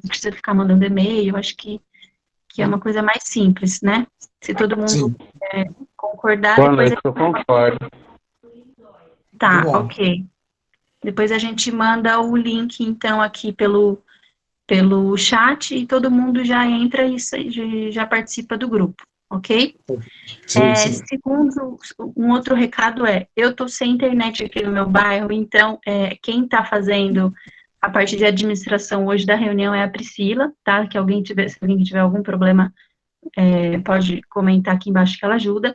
não precisa ficar mandando e-mail, acho que é uma coisa mais simples, né? Se todo mundo Sim, concordar, Boa depois... noite, eu concordo. muito Tá, bom. ok. Depois a gente manda o link, então, aqui pelo chat e todo mundo já entra e já participa do grupo, ok? Sim, sim. Segundo, um outro recado eu estou sem internet aqui no meu bairro, então, quem está fazendo a parte de administração hoje da reunião é a Priscila, tá? Se alguém tiver algum problema, pode comentar aqui embaixo que ela ajuda.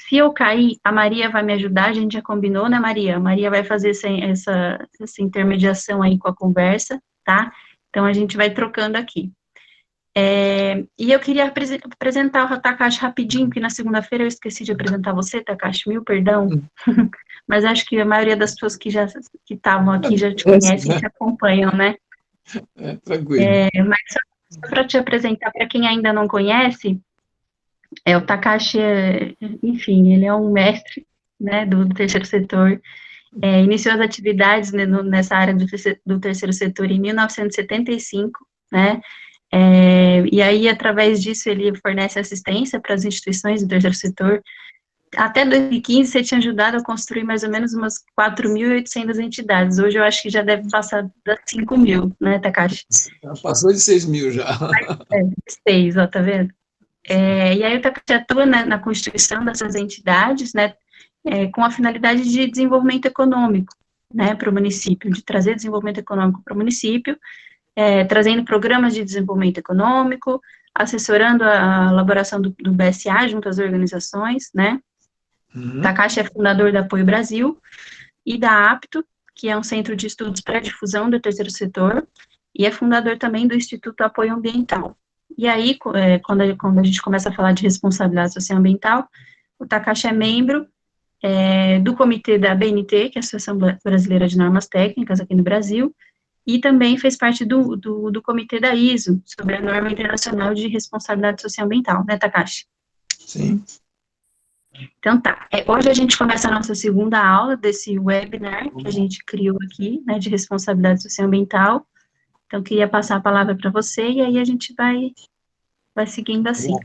Se eu cair, a Maria vai me ajudar, a gente já combinou, né, Maria? A Maria vai fazer essa intermediação aí com a conversa, tá? Então, a gente vai trocando aqui. E eu queria apresentar o Takashi rapidinho, porque na segunda-feira eu esqueci de apresentar você, Takashi, mil perdão, mas acho que a maioria das pessoas que estavam aqui já te É, sim, conhecem, né? te acompanham, né? Tranquilo. Mas só para te apresentar, para quem ainda não conhece, o Takashi, enfim, ele é um mestre, né, do terceiro setor, iniciou as atividades, né, nessa área do terceiro setor em 1975, né, e aí, através disso, ele fornece assistência para as instituições do terceiro setor. Até 2015, você tinha ajudado a construir mais ou menos umas 4.800 entidades. Hoje, eu acho que já deve passar das 5.000, né, Takashi? Já passou de 6.000 já. É, 6, ó, tá vendo? E aí, o Takashi atua na constituição dessas entidades, né, com a finalidade de desenvolvimento econômico, né, para o município, de trazer desenvolvimento econômico para o município, trazendo programas de desenvolvimento econômico, assessorando a elaboração do BSA junto às organizações, né? Uhum. Takashi é fundador da Apoio Brasil e da APTO, que é um centro de estudos para a difusão do terceiro setor, e é fundador também do Instituto Apoio Ambiental. E aí, quando a gente começa a falar de responsabilidade social ambiental, o Takashi é membro do comitê da ABNT, que é a Associação Brasileira de Normas Técnicas aqui no Brasil, e também fez parte do comitê da ISO, sobre a norma internacional de responsabilidade social ambiental, né, Takashi? Sim. Então tá, hoje a gente começa a nossa segunda aula desse webinar que a gente criou aqui, né, de responsabilidade social ambiental. Então, queria passar a palavra para você e aí a gente vai seguindo assim. Bom,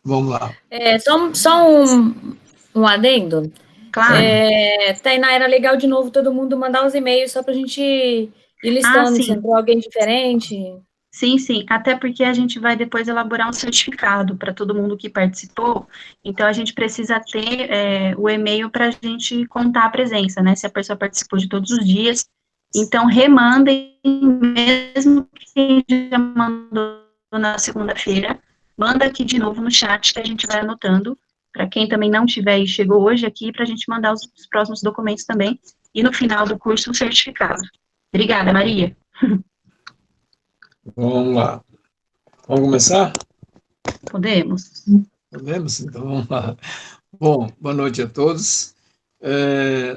vamos lá. Só um adendo. Claro. Tainá, era legal de novo todo mundo mandar os e-mails só para a gente ir listando se Sim. entrou alguém diferente. Sim, sim, até porque a gente vai depois elaborar um certificado para todo mundo que participou, então a gente precisa ter o e-mail para a gente contar a presença, né, se a pessoa participou de todos os dias, então remandem, mesmo quem já mandou na segunda-feira, manda aqui de novo no chat que a gente vai anotando, para quem também não tiver e chegou hoje aqui, para a gente mandar os próximos documentos também, e no final do curso o certificado. Obrigada, Maria. Vamos lá. Vamos começar? Podemos? Podemos? Então, vamos lá. Bom, boa noite a todos.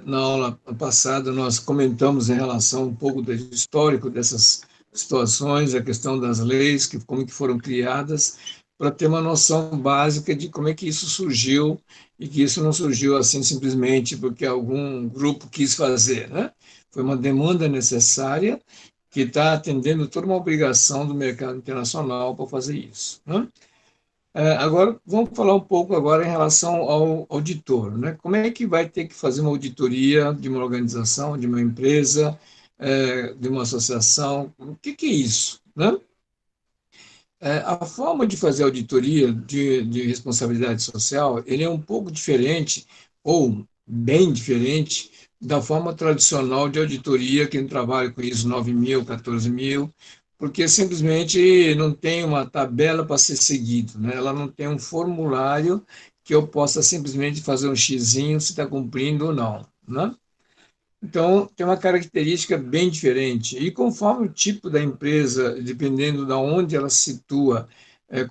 Na aula passada, nós comentamos em relação um pouco do histórico dessas situações, a questão das leis, como que foram criadas, para ter uma noção básica de como é que isso surgiu e que isso não surgiu assim simplesmente porque algum grupo quis fazer, né? Foi uma demanda necessária que está atendendo toda uma obrigação do mercado internacional para fazer isso, né? Agora, vamos falar um pouco agora em relação ao auditor, né? Como é que vai ter que fazer uma auditoria de uma organização, de uma empresa, de uma associação? O que é isso, né? A forma de fazer auditoria de responsabilidade social, ele é um pouco diferente, ou bem diferente, da forma tradicional de auditoria, que trabalha com ISO 9000, 14000, porque simplesmente não tem uma tabela para ser seguido, né? Ela não tem um formulário que eu possa simplesmente fazer um xizinho se está cumprindo ou não, né? Então, tem uma característica bem diferente. E conforme o tipo da empresa, dependendo de onde ela se situa,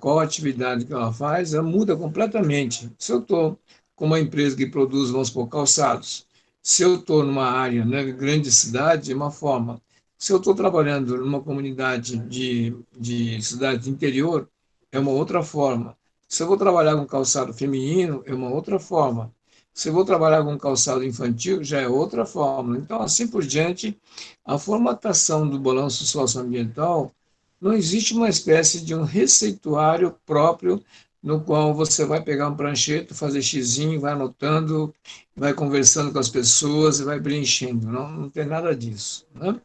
qual a atividade que ela faz, ela muda completamente. Se eu estou com uma empresa que produz, vamos supor, calçados, se eu estou numa área, né, grande cidade, é uma forma. Se eu estou trabalhando numa comunidade de cidade interior, é uma outra forma. Se eu vou trabalhar com calçado feminino, é uma outra forma. Se eu vou trabalhar com calçado infantil, já é outra forma. Então, assim por diante, a formatação do balanço socioambiental não existe uma espécie de um receituário próprio no qual você vai pegar um prancheta, fazer xizinho, vai anotando, vai conversando com as pessoas e vai preenchendo. Não, não tem nada disso, né?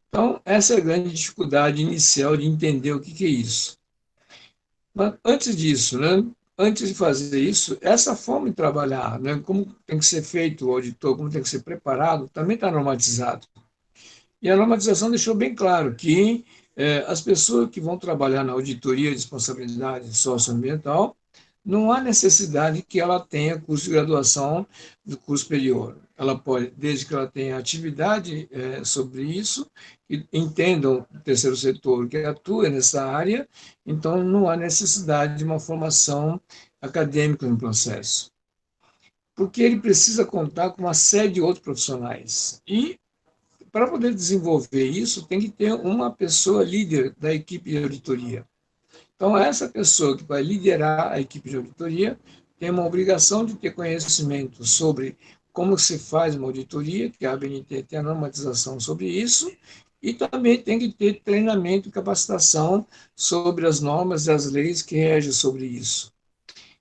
Então, essa é a grande dificuldade inicial de entender o que é isso. Mas antes disso, né? Antes de fazer isso, essa forma de trabalhar, né? Como tem que ser feito o auditor, como tem que ser preparado, também está normatizado. E a normatização deixou bem claro que as pessoas que vão trabalhar na auditoria de responsabilidade socioambiental, não há necessidade que ela tenha curso de graduação do curso superior. Ela pode, desde que ela tenha atividade sobre isso, e entendam o terceiro setor que atua nessa área, então não há necessidade de uma formação acadêmica no processo. Porque ele precisa contar com uma série de outros profissionais. E para poder desenvolver isso, tem que ter uma pessoa líder da equipe de auditoria. Então, essa pessoa que vai liderar a equipe de auditoria tem uma obrigação de ter conhecimento sobre como se faz uma auditoria, que a ABNT tem a normatização sobre isso, e também tem que ter treinamento e capacitação sobre as normas e as leis que regem sobre isso.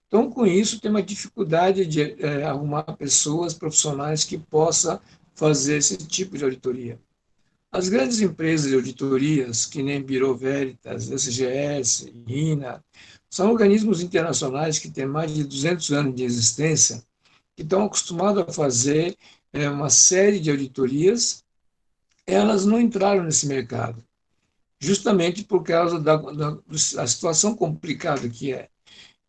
Então, com isso, tem uma dificuldade de arrumar pessoas profissionais que possam fazer esse tipo de auditoria. As grandes empresas de auditorias, que nem Bureau Veritas, SGS, RINA, são organismos internacionais que têm mais de 200 anos de existência, que estão acostumados a fazer uma série de auditorias. Elas não entraram nesse mercado, justamente por causa da situação complicada que é.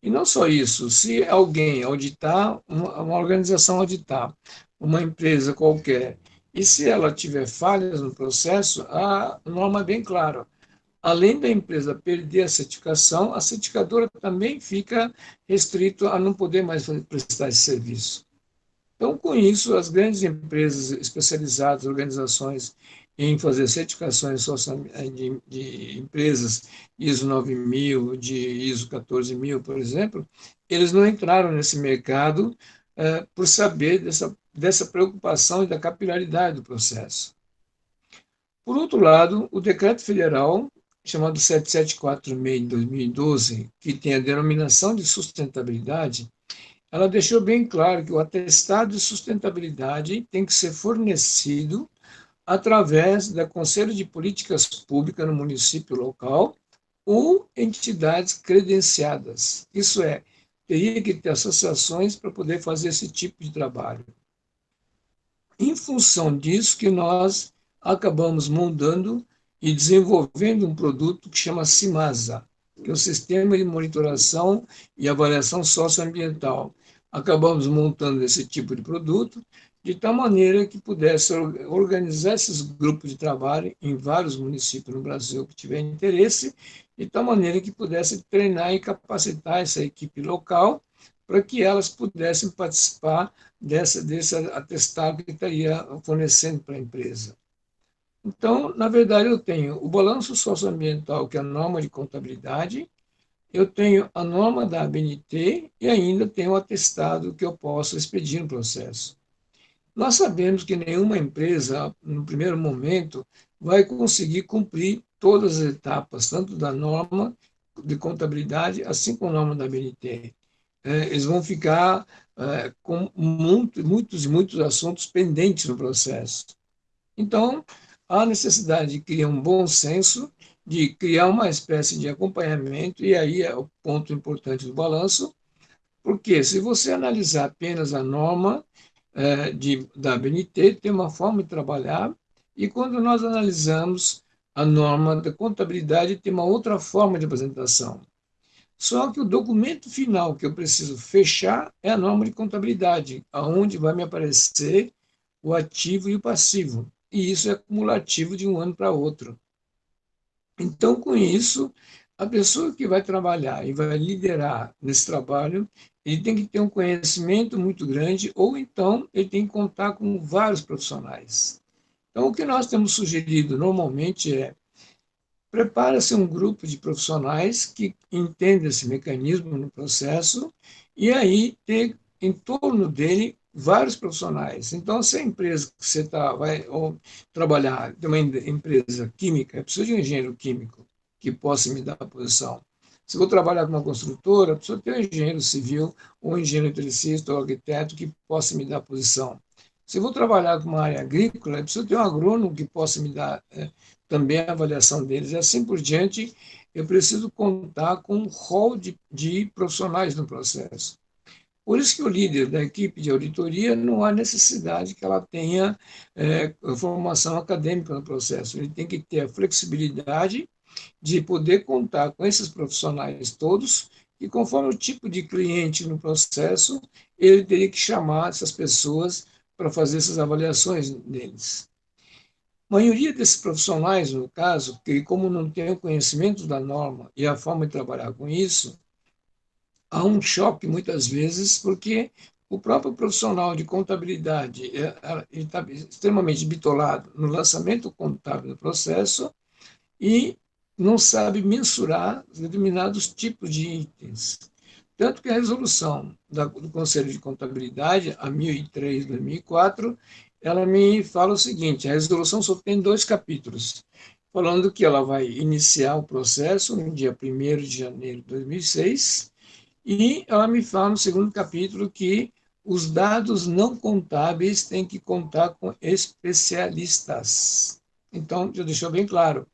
E não só isso, se alguém auditar, uma organização auditar, uma empresa qualquer, e se ela tiver falhas no processo, a norma é bem clara. Além da empresa perder a certificadora também fica restrito a não poder mais prestar esse serviço. Então, com isso, as grandes empresas especializadas, organizações em fazer certificações de empresas ISO 9000, de ISO 14000, por exemplo, eles não entraram nesse mercado por saber dessa preocupação e da capilaridade do processo. Por outro lado, o decreto federal, chamado 774/6 de 2012, que tem a denominação de sustentabilidade, ela deixou bem claro que o atestado de sustentabilidade tem que ser fornecido através da Conselho de Políticas Públicas no município local ou entidades credenciadas. Isso é, teria que ter associações para poder fazer esse tipo de trabalho. Em função disso que nós acabamos montando e desenvolvendo um produto que chama CIMASA, que é o Sistema de Monitoração e Avaliação Socioambiental. Acabamos montando esse tipo de produto de tal maneira que pudesse organizar esses grupos de trabalho em vários municípios no Brasil que tiverem interesse, de tal maneira que pudesse treinar e capacitar essa equipe local para que elas pudessem participar desse atestado que estaria fornecendo para a empresa. Então, na verdade, eu tenho o balanço socioambiental, que é a norma de contabilidade, eu tenho a norma da ABNT e ainda tenho o atestado que eu posso expedir no processo. Nós sabemos que nenhuma empresa, no primeiro momento, vai conseguir cumprir todas as etapas, tanto da norma de contabilidade, assim como a norma da ABNT. Eles vão ficar com muitos assuntos pendentes no processo. Então, há necessidade de criar um bom senso, de criar uma espécie de acompanhamento, e aí é o ponto importante do balanço, porque se você analisar apenas a norma da ABNT, tem uma forma de trabalhar, e quando nós analisamos a norma da contabilidade, tem uma outra forma de apresentação. Só que o documento final que eu preciso fechar é a norma de contabilidade, aonde vai me aparecer o ativo e o passivo. E isso é cumulativo de um ano para outro. Então, com isso, a pessoa que vai trabalhar e vai liderar nesse trabalho, ele tem que ter um conhecimento muito grande, ou então ele tem que contar com vários profissionais. Então, o que nós temos sugerido normalmente é: prepara-se um grupo de profissionais que entendem esse mecanismo no processo e aí ter em torno dele vários profissionais. Então, se a empresa que vai trabalhar, tem uma empresa química, é preciso de um engenheiro químico, que possa me dar a posição. Se eu vou trabalhar com uma construtora, preciso ter um engenheiro civil, ou um engenheiro eletricista, ou arquiteto que possa me dar a posição. Se eu vou trabalhar com uma área agrícola, preciso ter um agrônomo que possa me dar também a avaliação deles. E assim por diante, eu preciso contar com um rol de profissionais no processo. Por isso que o líder da equipe de auditoria não há necessidade que ela tenha formação acadêmica no processo. Ele tem que ter a flexibilidade de poder contar com esses profissionais todos e, conforme o tipo de cliente no processo, ele teria que chamar essas pessoas para fazer essas avaliações deles. A maioria desses profissionais, no caso, que como não tem o conhecimento da norma e a forma de trabalhar com isso, há um choque muitas vezes, porque o próprio profissional de contabilidade está extremamente bitolado no lançamento contábil do processo e não sabe mensurar determinados tipos de itens. Tanto que a resolução do Conselho de Contabilidade, a 1003 de 2004, ela me fala o seguinte: a resolução só tem 2 capítulos, falando que ela vai iniciar o processo no dia 1º de janeiro de 2006, e ela me fala no segundo capítulo que os dados não contábeis têm que contar com especialistas. Então, já deixou bem claro,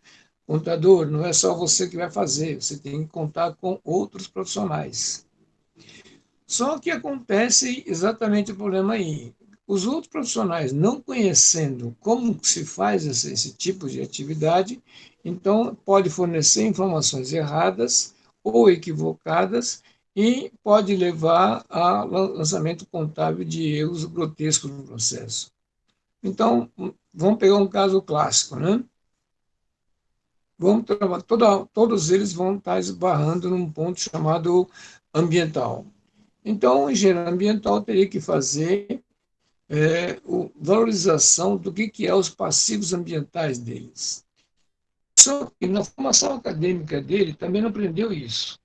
contador, não é só você que vai fazer, você tem que contar com outros profissionais. Só que acontece exatamente o problema aí. Os outros profissionais, não conhecendo como se faz esse tipo de atividade, então pode fornecer informações erradas ou equivocadas e pode levar ao lançamento contábil de erros grotescos no processo. Então, vamos pegar um caso clássico, né? Todos eles vão estar esbarrando num ponto chamado ambiental. Então, o engenheiro ambiental teria que fazer a valorização do que é os passivos ambientais deles. Só que na formação acadêmica dele também não aprendeu isso.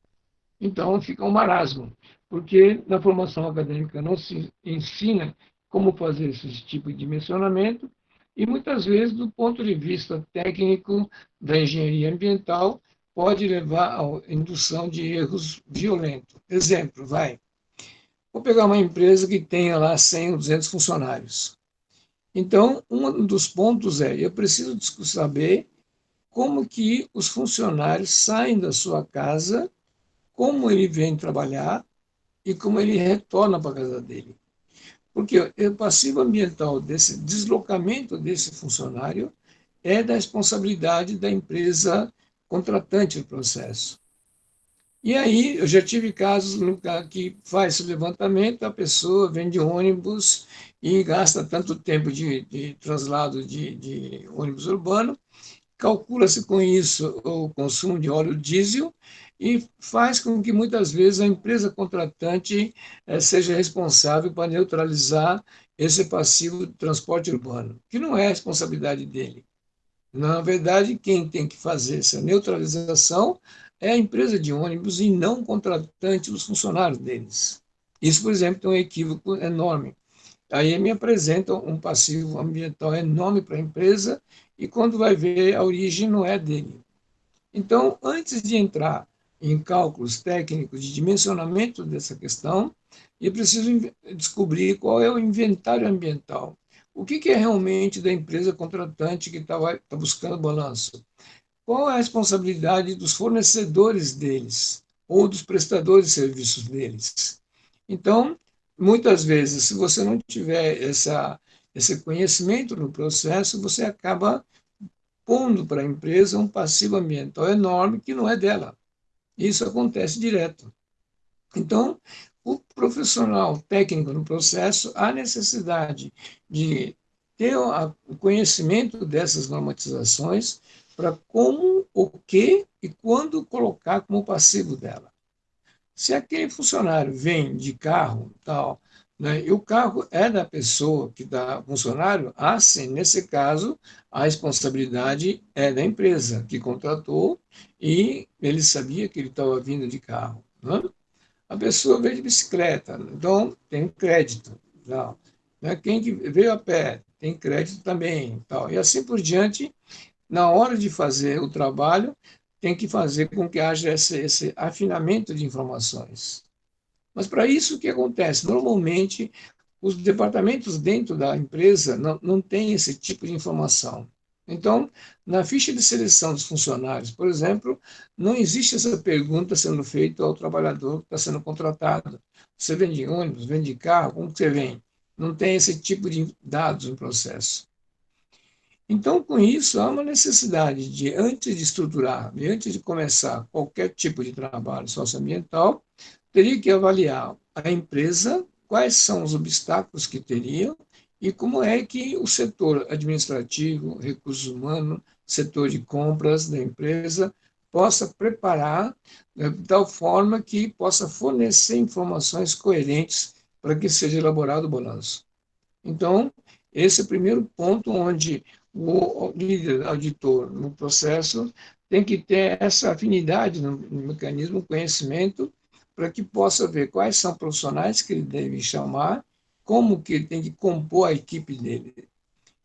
Então, fica um marasmo, porque na formação acadêmica não se ensina como fazer esse tipo de dimensionamento, e muitas vezes, do ponto de vista técnico da engenharia ambiental, pode levar à indução de erros violentos. Exemplo, vou pegar uma empresa que tenha lá 100 ou 200 funcionários. Então, um dos pontos eu preciso saber como que os funcionários saem da sua casa, como ele vem trabalhar e como ele retorna para a casa dele. Porque o passivo ambiental desse deslocamento desse funcionário é da responsabilidade da empresa contratante do processo. E aí, eu já tive casos no que faz esse levantamento, a pessoa vem de ônibus e gasta tanto tempo de traslado de ônibus urbano, calcula-se com isso o consumo de óleo diesel e faz com que muitas vezes a empresa contratante seja responsável para neutralizar esse passivo de transporte urbano, que não é responsabilidade dele. Na verdade, quem tem que fazer essa neutralização é a empresa de ônibus e não o contratante dos funcionários deles. Isso, por exemplo, tem um equívoco enorme. Aí me apresenta um passivo ambiental enorme para a empresa e quando vai ver, a origem não é dele. Então, antes de entrar em cálculos técnicos de dimensionamento dessa questão, eu preciso descobrir qual é o inventário ambiental. O que é realmente da empresa contratante que está buscando balanço? Qual é a responsabilidade dos fornecedores deles ou dos prestadores de serviços deles? Então, muitas vezes, se você não tiver esse conhecimento no processo, você acaba pondo para a empresa um passivo ambiental enorme que não é dela. Isso acontece direto. Então, o profissional técnico no processo, há necessidade de ter o conhecimento dessas normatizações para como, o que e quando colocar como passivo dela. Se aquele funcionário vem de carro, tal, né, e o carro é da pessoa que dá funcionário, sim, nesse caso, a responsabilidade é da empresa que contratou e ele sabia que ele estava vindo de carro. Né? A pessoa veio de bicicleta, então tem crédito. Tal, né? Quem veio a pé tem crédito também. Tal, e assim por diante, na hora de fazer o trabalho, tem que fazer com que haja esse afinamento de informações. Mas para isso, o que acontece? Normalmente, os departamentos dentro da empresa não têm esse tipo de informação. Então, na ficha de seleção dos funcionários, por exemplo, não existe essa pergunta sendo feita ao trabalhador que está sendo contratado. Você vende ônibus, vende carro, como que você vem? Não tem esse tipo de dados no processo. Então, com isso, há uma necessidade de, antes de estruturar, e antes de começar qualquer tipo de trabalho socioambiental, teria que avaliar a empresa, quais são os obstáculos que teriam e como é que o setor administrativo, recursos humanos, setor de compras da empresa possa preparar de tal forma que possa fornecer informações coerentes para que seja elaborado o balanço. Então, esse é o primeiro ponto onde o líder auditor no processo tem que ter essa afinidade no mecanismo, conhecimento, para que possa ver quais são os profissionais que ele deve chamar, como que ele tem que compor a equipe dele.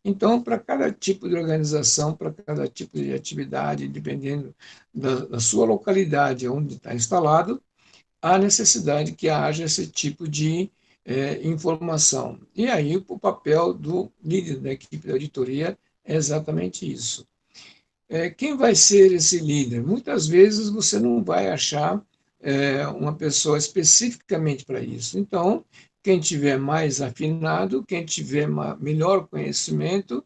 Então, para cada tipo de organização, para cada tipo de atividade, dependendo da sua localidade, onde está instalado, há necessidade que haja esse tipo de informação. E aí o papel do líder da equipe de auditoria é exatamente isso. Quem vai ser esse líder? Muitas vezes você não vai achar uma pessoa especificamente para isso. Então, quem tiver mais afinado, quem tiver melhor conhecimento,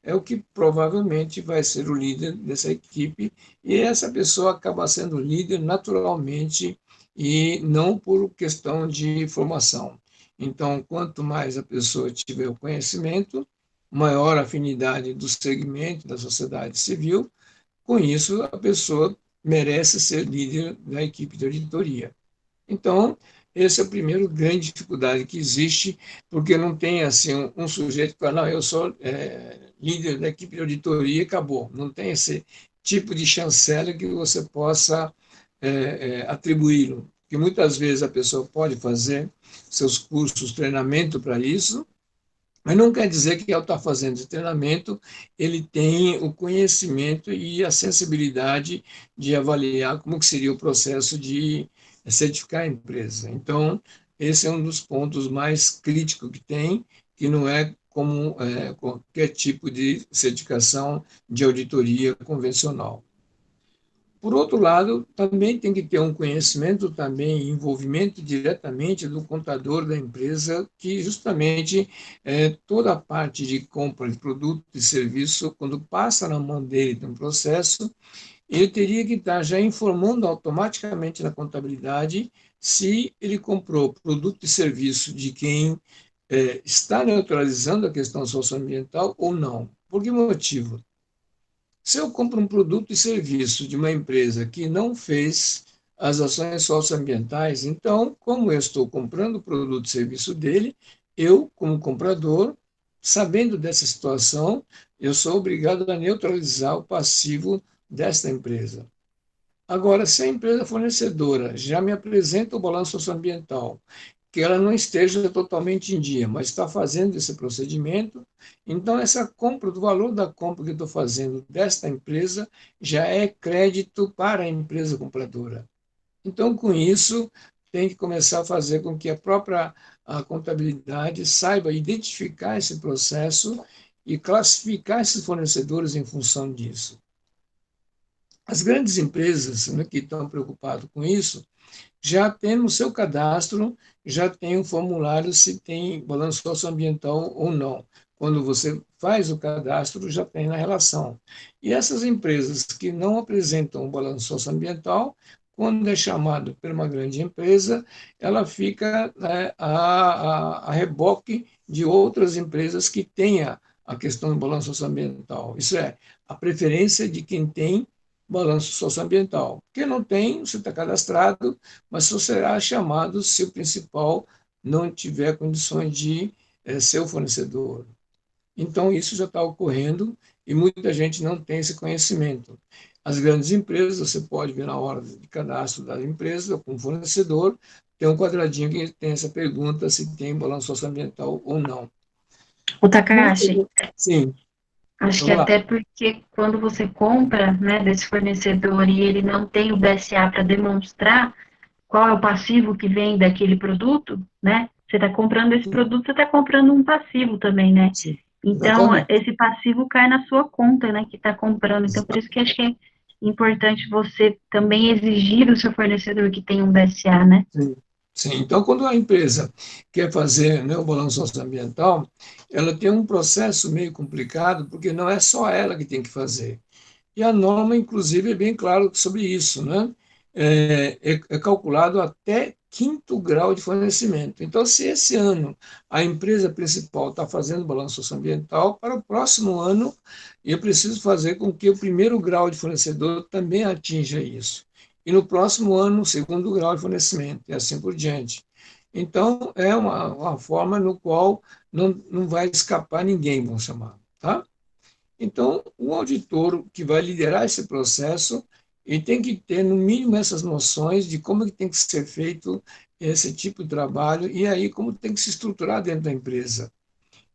é o que provavelmente vai ser o líder dessa equipe, e essa pessoa acaba sendo líder naturalmente e não por questão de formação. Então, quanto mais a pessoa tiver o conhecimento, maior a afinidade do segmento da sociedade civil, com isso a pessoa merece ser líder da equipe de auditoria. Então, esse é o primeiro grande dificuldade que existe, porque não tem assim um sujeito que fala, não, eu sou líder da equipe de auditoria e acabou. Não tem esse tipo de chancela que você possa atribuí-lo. Porque muitas vezes a pessoa pode fazer seus cursos, treinamento para isso, mas não quer dizer que ao estar fazendo esse treinamento, ele tem o conhecimento e a sensibilidade de avaliar como que seria o processo de certificar a empresa. Então, esse é um dos pontos mais críticos que tem, que não é como qualquer tipo de certificação de auditoria convencional. Por outro lado, também tem que ter um conhecimento, também envolvimento diretamente do contador da empresa, que justamente toda a parte de compra de produto e serviço, quando passa na mão dele no processo, ele teria que estar já informando automaticamente na contabilidade se ele comprou produto e serviço de quem está neutralizando a questão socioambiental ou não. Por que motivo? Se eu compro um produto e serviço de uma empresa que não fez as ações socioambientais, então, como eu estou comprando o produto e serviço dele, eu, como comprador, sabendo dessa situação, eu sou obrigado a neutralizar o passivo desta empresa. Agora, se a empresa fornecedora já me apresenta o balanço socioambiental, que ela não esteja totalmente em dia, mas está fazendo esse procedimento, então essa compra, do valor da compra que eu estou fazendo desta empresa, já é crédito para a empresa compradora. Então, com isso, tem que começar a fazer com que a própria contabilidade saiba identificar esse processo e classificar esses fornecedores em função disso. As grandes empresas, né, que estão preocupadas com isso, já tem no seu cadastro, já tem um formulário se tem balanço socioambiental ou não. Quando você faz o cadastro, já tem na relação. E essas empresas que não apresentam o balanço socioambiental, quando é chamado por uma grande empresa, ela fica a reboque de outras empresas que tenham a questão do balanço socioambiental. Isso é, a preferência de quem tem balanço socioambiental. Quem não tem, você está cadastrado, mas só será chamado se o principal não tiver condições de ser o fornecedor. Então, isso já está ocorrendo e muita gente não tem esse conhecimento. As grandes empresas, você pode ver na hora de cadastro da empresa, como fornecedor, tem um quadradinho que tem essa pergunta se tem balanço socioambiental ou não. O Takashi, Sim. Acho que Vamos lá. até porque quando você compra, né, desse fornecedor e ele não tem o BSA para demonstrar qual é o passivo que vem daquele produto, né? Você está comprando esse Sim, produto, você está comprando um passivo também, né? sim, Então, exatamente. esse passivo cai na sua conta, né, que está comprando. Então, por isso que acho que é importante você também exigir do seu fornecedor que tenha um BSA, né? Sim, sim. Então, quando a empresa quer fazer, né, o balanço socioambiental, ela tem um processo meio complicado, porque não é só ela que tem que fazer. E a norma, inclusive, é bem claro sobre isso, né? É calculado até quinto grau de fornecimento. Então, se esse ano a empresa principal está fazendo balanço socioambiental, para o próximo ano eu preciso fazer com que o primeiro grau de fornecedor também atinja isso. E no próximo ano, o segundo grau de fornecimento, e assim por diante. Então, é uma forma no qual não vai escapar ninguém, vamos chamar, tá? Então, o auditor que vai liderar esse processo, ele tem que ter, no mínimo, essas noções de como que tem que ser feito esse tipo de trabalho e aí como tem que se estruturar dentro da empresa.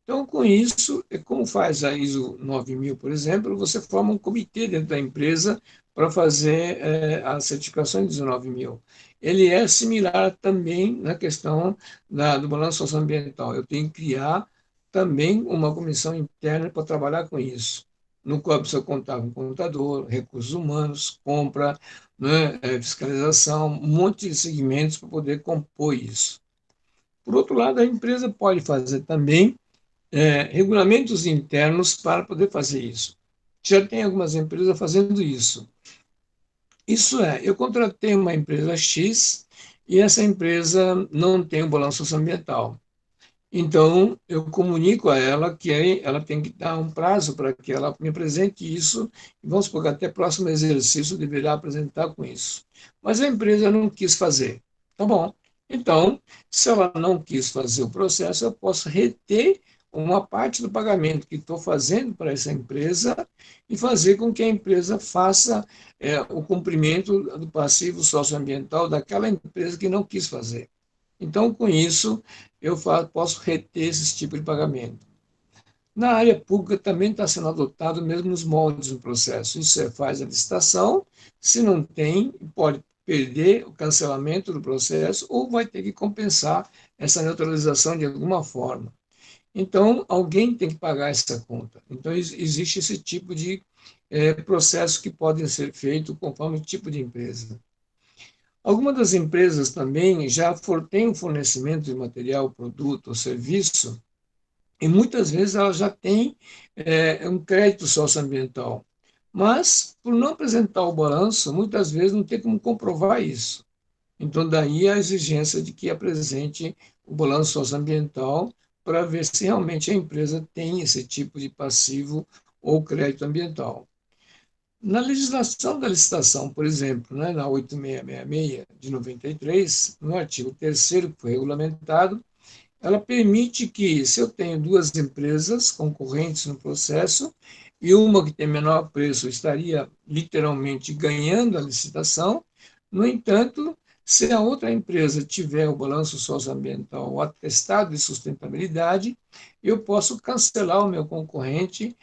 Então, com isso, é como faz a ISO 9000, por exemplo, você forma um comitê dentro da empresa para fazer a certificação de ISO 9000. Ele é similar também na questão do balanço socioambiental. Eu tenho que criar também uma comissão interna para trabalhar com isso, no qual precisa contar com contador, recursos humanos, compra, né, fiscalização, um monte de segmentos para poder compor isso. Por outro lado, a empresa pode fazer também regulamentos internos para poder fazer isso. Já tem algumas empresas fazendo isso. Isso é, eu contratei uma empresa X e essa empresa não tem o balanço socioambiental. Então, eu comunico a ela que ela tem que dar um prazo para que ela me apresente isso, e vamos supor que até próximo exercício deverá apresentar com isso. Mas a empresa não quis fazer. Tá bom. Então, se ela não quis fazer o processo, eu posso reter uma parte do pagamento que estou fazendo para essa empresa e fazer com que a empresa faça o cumprimento do passivo socioambiental daquela empresa que não quis fazer. Então, com isso, posso reter esse tipo de pagamento. Na área pública também está sendo adotado mesmo nos moldes do processo. Isso faz a licitação, se não tem, pode perder o cancelamento do processo ou vai ter que compensar essa neutralização de alguma forma. Então, alguém tem que pagar essa conta. Então, existe esse tipo de processo que podem ser feito conforme o tipo de empresa. Algumas das empresas também já têm um fornecimento de material, produto ou serviço, e muitas vezes elas já têm um crédito socioambiental. Mas, por não apresentar o balanço, muitas vezes não tem como comprovar isso. Então, daí a exigência de que apresente o balanço socioambiental para ver se realmente a empresa tem esse tipo de passivo ou crédito ambiental. Na legislação da licitação, por exemplo, né, na 8666 de 93, no artigo 3º que foi regulamentado, ela permite que, se eu tenho duas empresas concorrentes no processo, e uma que tem menor preço estaria literalmente ganhando a licitação, no entanto, se a outra empresa tiver o balanço socioambiental, o atestado de sustentabilidade, eu posso cancelar o meu concorrente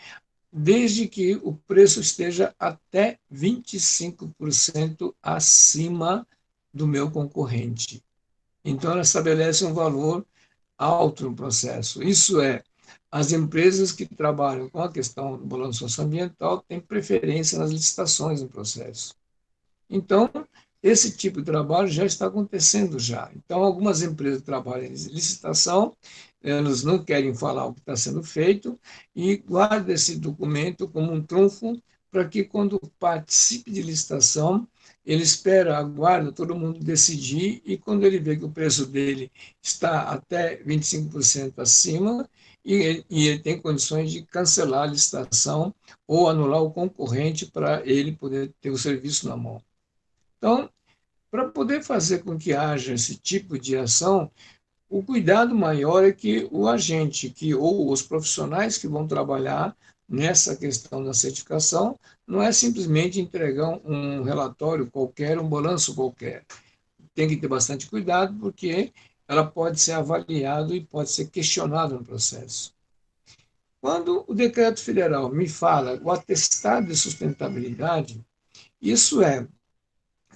desde que o preço esteja até 25% acima do meu concorrente. Então, ela estabelece um valor alto no processo. Isso é, as empresas que trabalham com a questão do balanço socioambiental têm preferência nas licitações no processo. Então, esse tipo de trabalho já está acontecendo já. Então, algumas empresas trabalham em licitação, elas não querem falar o que está sendo feito e guardam esse documento como um trunfo para que, quando participe de licitação, ele espera, aguarda todo mundo decidir e, quando ele vê que o preço dele está até 25% acima, ele tem condições de cancelar a licitação ou anular o concorrente para ele poder ter o serviço na mão. Então, para poder fazer com que haja esse tipo de ação, o cuidado maior é que o agente ou os profissionais que vão trabalhar nessa questão da certificação não é simplesmente entregar um relatório qualquer, um balanço qualquer. Tem que ter bastante cuidado porque ela pode ser avaliada e pode ser questionada no processo. Quando o decreto federal me fala o atestado de sustentabilidade, isso é,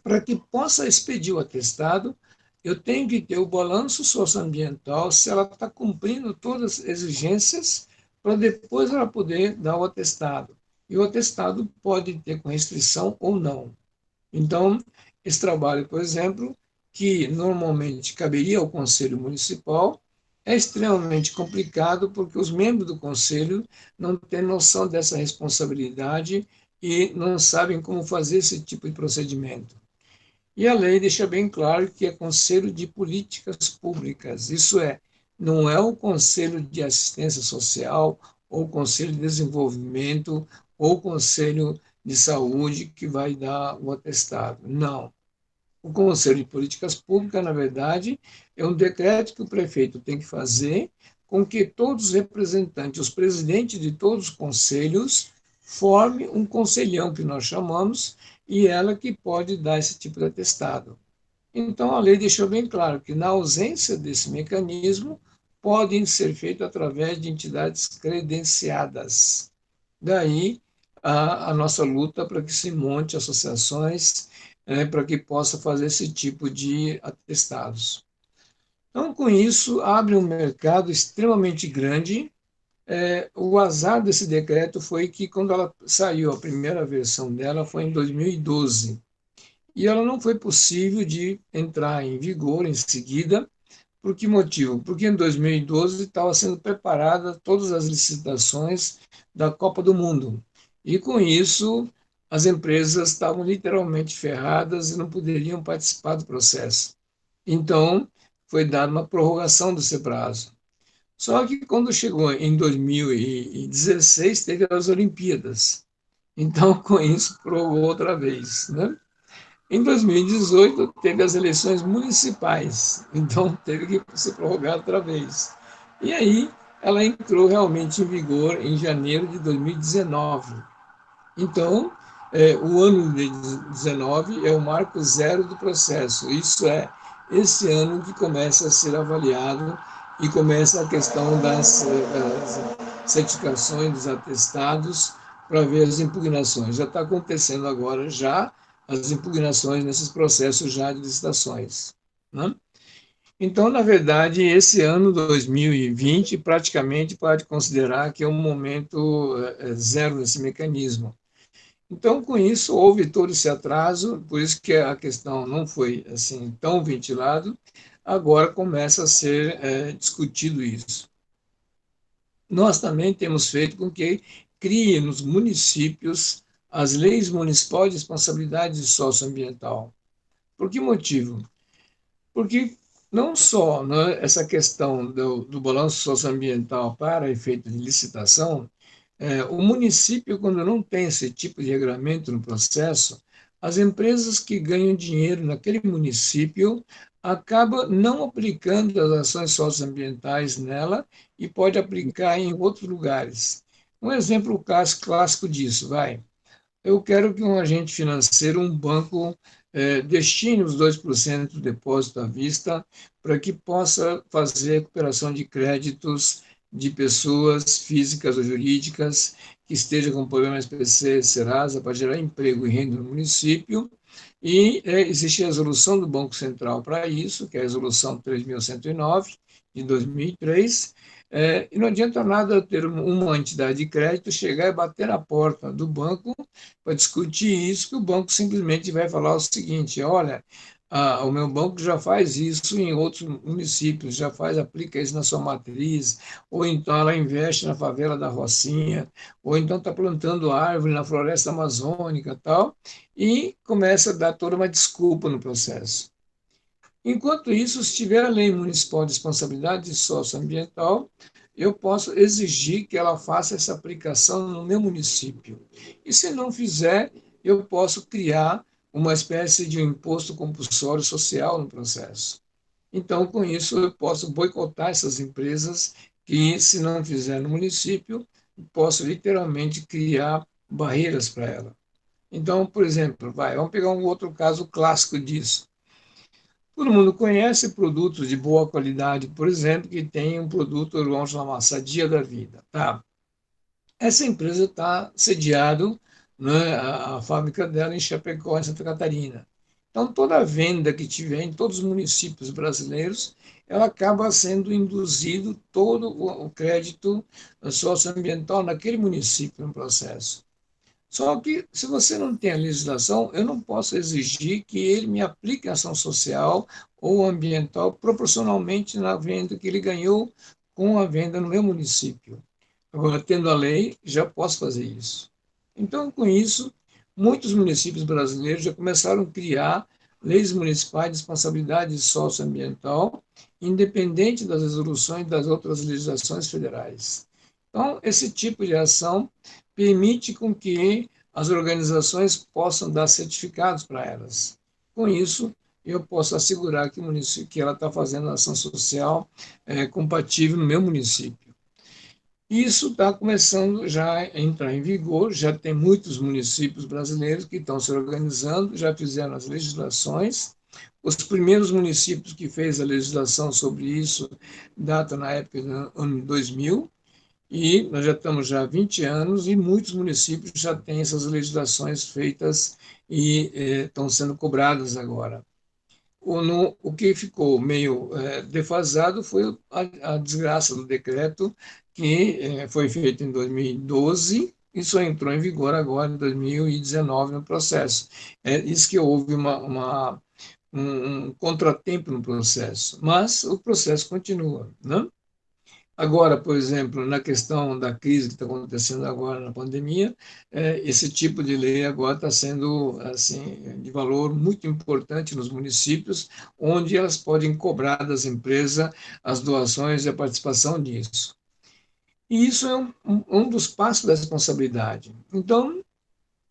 para que possa expedir o atestado, eu tenho que ter o balanço socioambiental, se ela está cumprindo todas as exigências, para depois ela poder dar o atestado. E o atestado pode ter com restrição ou não. Então, esse trabalho, por exemplo, que normalmente caberia ao Conselho Municipal, é extremamente complicado porque os membros do Conselho não têm noção dessa responsabilidade e não sabem como fazer esse tipo de procedimento. E a lei deixa bem claro que é Conselho de Políticas Públicas, isso é, não é o Conselho de Assistência Social, ou Conselho de Desenvolvimento, ou Conselho de Saúde que vai dar o atestado. Não. O Conselho de Políticas Públicas, na verdade, é um decreto que o prefeito tem que fazer com que todos os representantes, os presidentes de todos os conselhos, formem um conselhão, que nós chamamos, e ela que pode dar esse tipo de atestado. Então, a lei deixou bem claro que, na ausência desse mecanismo, podem ser feitos através de entidades credenciadas. Daí a nossa luta para que se monte associações, para que possa fazer esse tipo de atestados. Então, com isso, abre um mercado extremamente grande. O azar desse decreto foi que, quando ela saiu, a primeira versão dela foi em 2012, e ela não foi possível de entrar em vigor em seguida. Por que motivo? Porque em 2012 estava sendo preparada todas as licitações da Copa do Mundo. E com isso, as empresas estavam literalmente ferradas e não poderiam participar do processo. Então, foi dada uma prorrogação desse prazo. Só que quando chegou em 2016, teve as Olimpíadas. Então, com isso, prorrogou outra vez, né? Em 2018, teve as eleições municipais, então teve que ser prorrogado outra vez. E aí, ela entrou realmente em vigor em janeiro de 2019. Então, o ano de 2019 é o marco zero do processo. Isso é, esse ano que começa a ser avaliado e começa a questão das certificações, dos atestados, para ver as impugnações. Já está acontecendo agora já as impugnações nesses processos já de licitações, né? Então, na verdade, esse ano 2020 praticamente pode considerar que é um momento zero nesse mecanismo. Então, com isso, houve todo esse atraso, por isso que a questão não foi assim tão ventilado. Agora começa a ser discutido isso. Nós também temos feito com que crie nos municípios as leis municipais de responsabilidade socioambiental. Por que motivo? Porque não só, né, essa questão do balanço socioambiental para efeito de licitação, o município, quando não tem esse tipo de regramento no processo, as empresas que ganham dinheiro naquele município acabam não aplicando as ações socioambientais nela e pode aplicar em outros lugares. Um exemplo clássico disso, vai. Eu quero que um agente financeiro, um banco, destine os 2% do depósito à vista para que possa fazer recuperação de créditos de pessoas físicas ou jurídicas que estejam com problema SPC, Serasa, para gerar emprego e renda no município. E existe a resolução do Banco Central para isso, que é a resolução 3.109, de 2003, e não adianta nada eu ter uma entidade de crédito chegar e bater na porta do banco para discutir isso, que o banco simplesmente vai falar o seguinte: olha, o meu banco já faz isso em outros municípios, já faz, aplica isso na sua matriz, ou então ela investe na favela da Rocinha, ou então está plantando árvore na floresta amazônica tal, e começa a dar toda uma desculpa no processo. Enquanto isso, se tiver a lei municipal de responsabilidade socioambiental, eu posso exigir que ela faça essa aplicação no meu município. E se não fizer, eu posso criar uma espécie de um imposto compulsório social no processo. Então, com isso, eu posso boicotar essas empresas que, se não fizer no município, posso literalmente criar barreiras para ela. Então, por exemplo, vamos pegar um outro caso clássico disso. Todo mundo conhece produtos de boa qualidade, por exemplo, que tem um produto, vamos chamar, Sadia da Vida. Tá? essa empresa está sediado, né, a fábrica dela em Chapecó, em Santa Catarina. Então, toda a venda que tiver em todos os municípios brasileiros, ela acaba sendo induzido todo o crédito socioambiental naquele município no processo. Só que, se você não tem a legislação, eu não posso exigir que ele me aplique ação social ou ambiental proporcionalmente na venda que ele ganhou com a venda no meu município. Agora, tendo a lei, já posso fazer isso. Então, com isso, muitos municípios brasileiros já começaram a criar leis municipais de responsabilidade socioambiental, independente das resoluções das outras legislações federais. Então, esse tipo de ação permite com que as organizações possam dar certificados para elas. Com isso, eu posso assegurar que o município que ela está fazendo ação social é compatível no meu município. Isso está começando já a entrar em vigor, já tem muitos municípios brasileiros que estão se organizando, já fizeram as legislações. Os primeiros municípios que fez a legislação sobre isso data na época do ano 2000, e nós já estamos já há 20 anos e muitos municípios já têm essas legislações feitas e estão sendo cobradas agora. O que ficou meio defasado foi a desgraça do decreto que foi feito em 2012 e só entrou em vigor agora em 2019 no processo. É isso que houve um contratempo no processo, mas o processo continua, né? Agora, por exemplo, na questão da crise que está acontecendo agora na pandemia, esse tipo de lei agora está sendo assim de valor muito importante nos municípios, onde elas podem cobrar das empresas as doações e a participação nisso. E isso é um dos passos da responsabilidade. Então,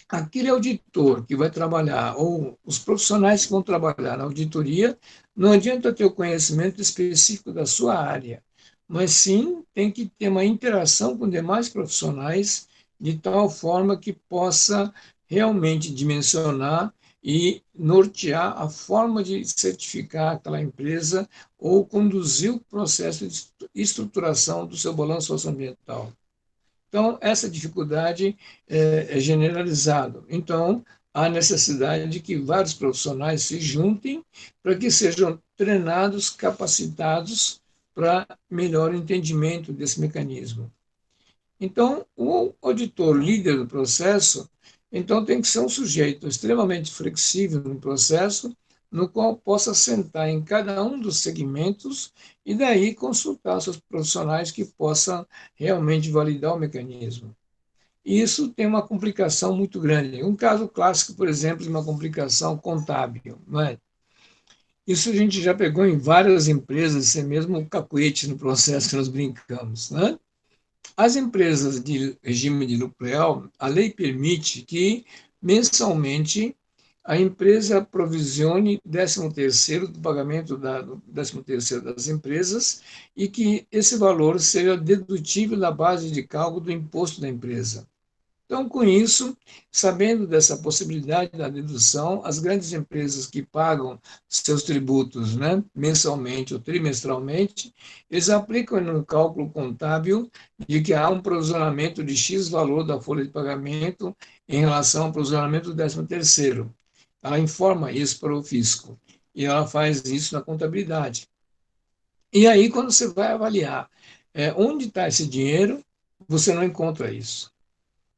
aquele auditor que vai trabalhar, ou os profissionais que vão trabalhar na auditoria, não adianta ter o conhecimento específico da sua área, mas sim tem que ter uma interação com demais profissionais de tal forma que possa realmente dimensionar e nortear a forma de certificar aquela empresa ou conduzir o processo de estruturação do seu balanço socioambiental. Então, essa dificuldade é generalizada. Então, há necessidade de que vários profissionais se juntem para que sejam treinados, capacitados para melhor entendimento desse mecanismo. Então, o auditor líder do processo, então tem que ser um sujeito extremamente flexível no processo, no qual possa sentar em cada um dos segmentos e daí consultar seus profissionais que possam realmente validar o mecanismo. E isso tem uma complicação muito grande. Um caso clássico, por exemplo, de uma complicação contábil, não é? Isso a gente já pegou em várias empresas, esse mesmo cacuete no processo que nós brincamos, né? As empresas de regime de lucro real, a lei permite que, mensalmente, a empresa provisione 13º do pagamento do 13º das empresas e que esse valor seja dedutível da base de cálculo do imposto da empresa. Então, com isso, sabendo dessa possibilidade da dedução, as grandes empresas que pagam seus tributos, né, mensalmente ou trimestralmente, eles aplicam no cálculo contábil de que há um provisionamento de X valor da folha de pagamento em relação ao provisionamento do 13º. Ela informa isso para o fisco e ela faz isso na contabilidade. E aí, quando você vai avaliar onde está esse dinheiro, você não encontra isso.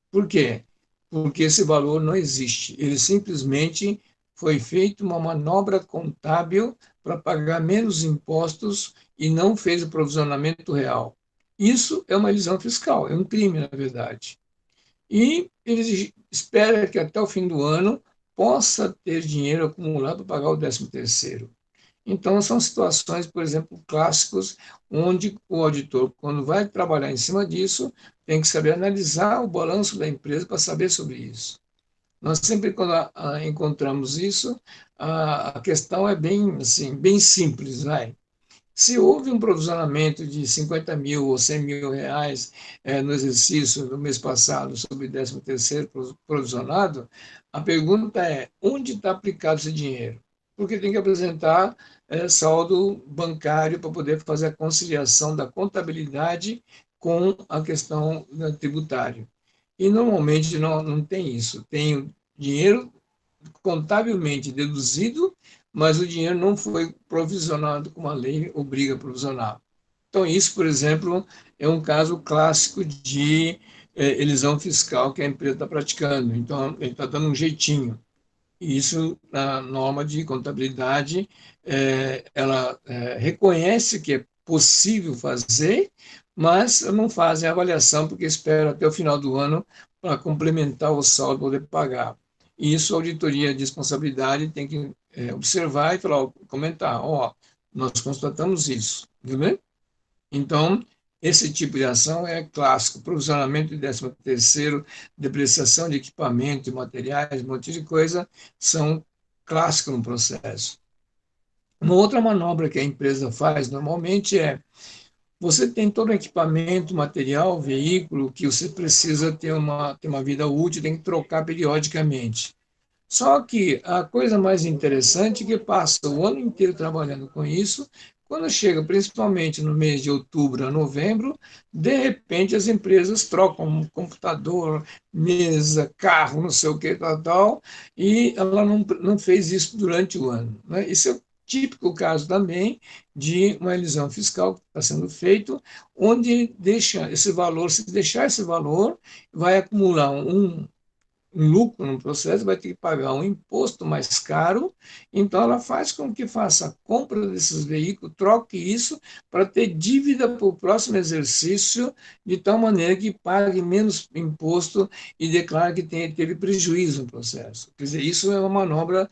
Por quê? Porque esse valor não existe. Ele simplesmente foi feito uma manobra contábil para pagar menos impostos e não fez o provisionamento real. Isso é uma elisão fiscal, é um crime, na verdade. E eles esperam que até o fim do ano possa ter dinheiro acumulado para pagar o 13º. Então, são situações, por exemplo, clássicos, onde o auditor, quando vai trabalhar em cima disso, tem que saber analisar o balanço da empresa para saber sobre isso. Nós sempre, quando encontramos isso, a questão é bem, assim, bem simples, né? Se houve um provisionamento de 50 mil ou 100 mil reais no exercício do mês passado sobre 13º provisionado, a pergunta é, onde está aplicado esse dinheiro? Porque tem que apresentar saldo bancário para poder fazer a conciliação da contabilidade com a questão tributária. E normalmente não tem isso. Tem o dinheiro contabilmente deduzido, mas o dinheiro não foi provisionado como a lei obriga a provisionar. Então, isso, por exemplo, é um caso clássico de elisão fiscal que a empresa está praticando. Então, ele está dando um jeitinho. E isso, na norma de contabilidade, ela reconhece que é possível fazer, mas não fazem a avaliação porque espera até o final do ano para complementar o saldo para poder pagar. E isso a auditoria de responsabilidade tem que observar e falar, comentar, nós constatamos isso, viu bem? Então, esse tipo de ação é clássico, provisionamento de 13º, depreciação de equipamento e materiais, um monte de coisa, são clássicos no processo. Uma outra manobra que a empresa faz normalmente é, você tem todo o equipamento, material, veículo, que você precisa ter uma vida útil, tem que trocar periodicamente. Só que a coisa mais interessante é que passa o ano inteiro trabalhando com isso, quando chega principalmente no mês de outubro a novembro, de repente as empresas trocam um computador, mesa, carro, não sei o que, tal, e ela não fez isso durante o ano. Né? Isso é o típico caso também de uma elisão fiscal que está sendo feito, onde deixa esse valor, se deixar esse valor, vai acumular um lucro no processo, vai ter que pagar um imposto mais caro, então ela faz com que faça a compra desses veículos, troque isso para ter dívida para o próximo exercício, de tal maneira que pague menos imposto e declare que teve prejuízo no processo. Quer dizer, isso é uma manobra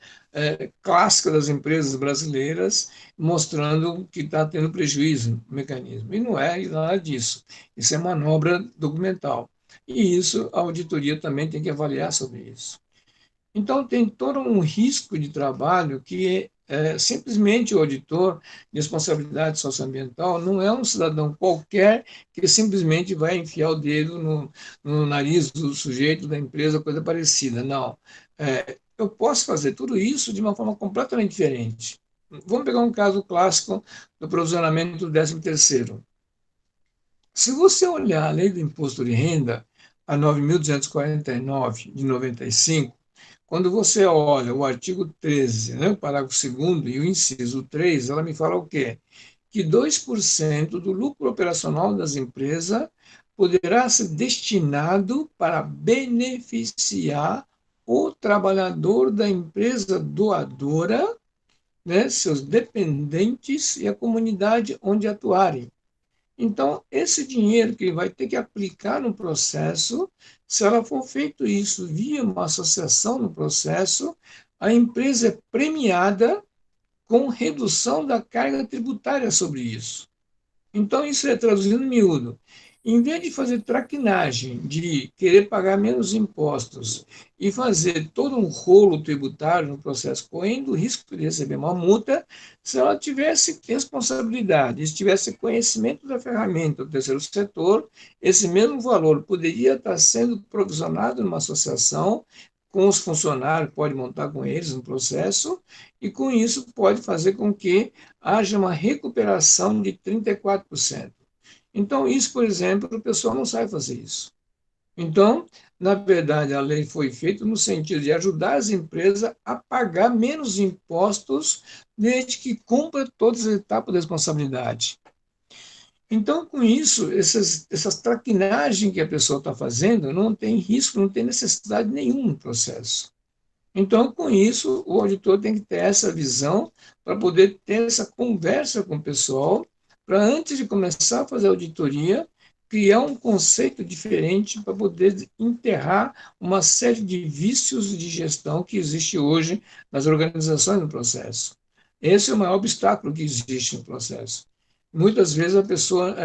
clássica das empresas brasileiras, mostrando que está tendo prejuízo no mecanismo. E não é nada disso. Isso é manobra documental. E isso, a auditoria também tem que avaliar sobre isso. Então, tem todo um risco de trabalho que simplesmente o auditor de responsabilidade socioambiental não é um cidadão qualquer que simplesmente vai enfiar o dedo no nariz do sujeito, da empresa, coisa parecida. Não. Eu posso fazer tudo isso de uma forma completamente diferente. Vamos pegar um caso clássico do provisionamento do 13º. Se você olhar a lei do imposto de renda, a 9.249 de 95, quando você olha o artigo 13, né, o parágrafo 2º e o inciso 3, ela me fala o quê? Que 2% do lucro operacional das empresas poderá ser destinado para beneficiar o trabalhador da empresa doadora, né, seus dependentes e a comunidade onde atuarem. Então, esse dinheiro que ele vai ter que aplicar no processo, se ela for feito isso via uma associação no processo, a empresa é premiada com redução da carga tributária sobre isso. Então, isso é traduzindo em miúdo. Em vez de fazer traquinagem, de querer pagar menos impostos e fazer todo um rolo tributário no processo, correndo o risco de receber uma multa, se ela tivesse responsabilidade, se tivesse conhecimento da ferramenta do terceiro setor, esse mesmo valor poderia estar sendo provisionado numa associação com os funcionários, pode montar com eles no processo, e com isso pode fazer com que haja uma recuperação de 34%. Então, isso, por exemplo, o pessoal não sabe fazer isso. Então, na verdade, a lei foi feita no sentido de ajudar as empresas a pagar menos impostos desde que cumpra todas as etapas de responsabilidade. Então, com isso, essas traquinagens que a pessoa está fazendo não tem risco, não tem necessidade nenhuma no processo. Então, com isso, o auditor tem que ter essa visão para poder ter essa conversa com o pessoal, para antes de começar a fazer a auditoria, criar um conceito diferente para poder enterrar uma série de vícios de gestão que existe hoje nas organizações no processo. Esse é o maior obstáculo que existe no processo. Muitas vezes a pessoa,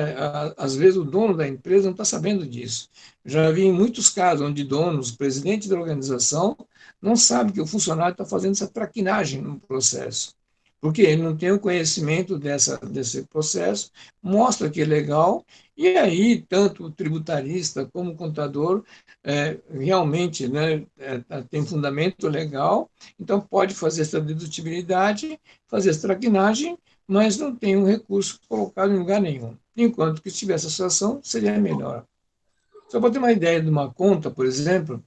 às vezes o dono da empresa não está sabendo disso. Já vi em muitos casos onde donos, presidente da organização, não sabe que o funcionário está fazendo essa traquinagem no processo. porque ele não tem o conhecimento desse processo, mostra que é legal, e aí tanto o tributarista como o contador realmente, né, tem fundamento legal, então pode fazer essa dedutibilidade, fazer essa traquinagem, mas não tem um recurso colocado em lugar nenhum. Enquanto que se tivesse associação, seria melhor. Só para ter uma ideia de uma conta, por exemplo,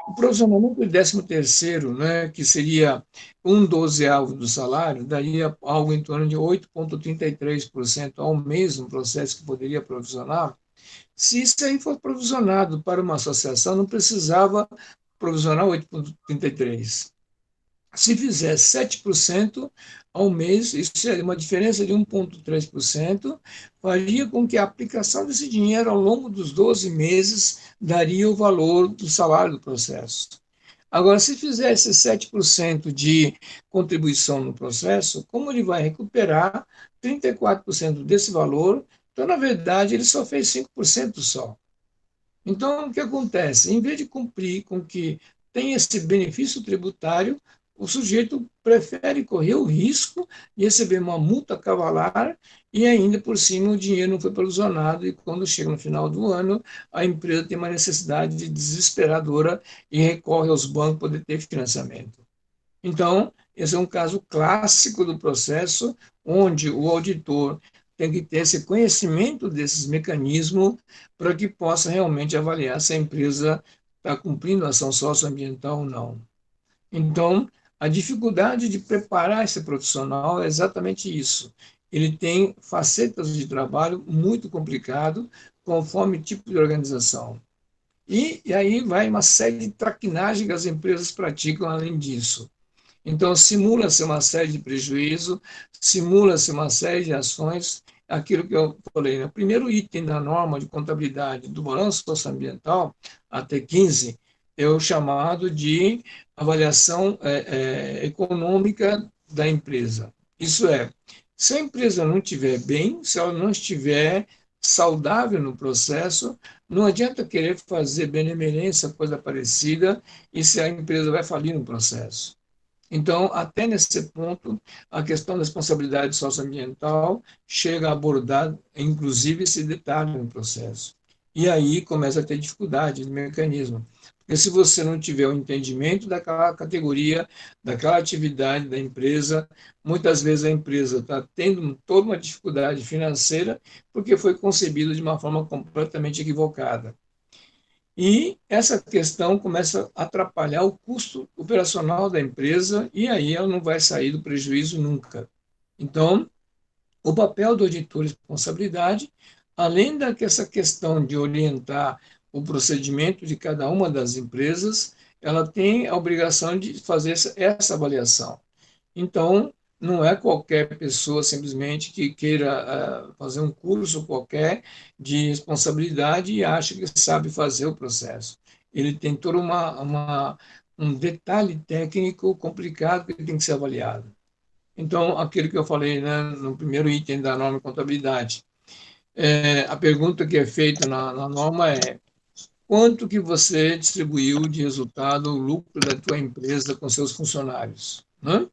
o provisionamento do 13º, né, que seria um dozeavo do salário, daria algo em torno de 8,33% ao mês, um processo que poderia provisionar. Se isso aí for provisionado para uma associação, não precisava provisionar 8,33%. Se fizer 7% ao mês, isso seria uma diferença de 1,3%, faria com que a aplicação desse dinheiro ao longo dos 12 meses daria o valor do salário do processo. Agora, se fizer esse 7% de contribuição no processo, como ele vai recuperar 34% desse valor, então, na verdade, ele só fez 5% só. Então, o que acontece? Em vez de cumprir com que tem esse benefício tributário, o sujeito prefere correr o risco de receber uma multa cavalar e ainda por cima o dinheiro não foi provisionado e quando chega no final do ano, a empresa tem uma necessidade desesperadora e recorre aos bancos para poder ter financiamento. Então, esse é um caso clássico do processo onde o auditor tem que ter esse conhecimento desses mecanismos para que possa realmente avaliar se a empresa está cumprindo a ação socioambiental ou não. Então, a dificuldade de preparar esse profissional é exatamente isso. Ele tem facetas de trabalho muito complicado, conforme tipo de organização. E aí vai uma série de traquinagens que as empresas praticam além disso. Então, simula-se uma série de prejuízos, simula-se uma série de ações, aquilo que eu falei, né? O primeiro item da norma de contabilidade do balanço socioambiental, até 15, é o chamado de avaliação econômica da empresa. Isso é, se a empresa não estiver bem, se ela não estiver saudável no processo, não adianta querer fazer benemerência, coisa parecida, e se a empresa vai falir no processo. Então, até nesse ponto, a questão da responsabilidade socioambiental chega a abordar, inclusive, esse detalhe no processo. E aí começa a ter dificuldade de mecanismo. Porque se você não tiver o entendimento daquela categoria, daquela atividade da empresa, muitas vezes a empresa está tendo toda uma dificuldade financeira porque foi concebida de uma forma completamente equivocada. E essa questão começa a atrapalhar o custo operacional da empresa e aí ela não vai sair do prejuízo nunca. Então, o papel do auditor de responsabilidade, além dessa questão de orientar o procedimento de cada uma das empresas, ela tem a obrigação de fazer essa avaliação. Então, não é qualquer pessoa simplesmente que queira fazer um curso qualquer de responsabilidade e acha que sabe fazer o processo. Ele tem todo um detalhe técnico complicado que tem que ser avaliado. Então, aquilo que eu falei, né, no primeiro item da norma de contabilidade, a pergunta que é feita na norma é: quanto que você distribuiu de resultado, o lucro da tua empresa com seus funcionários? Né?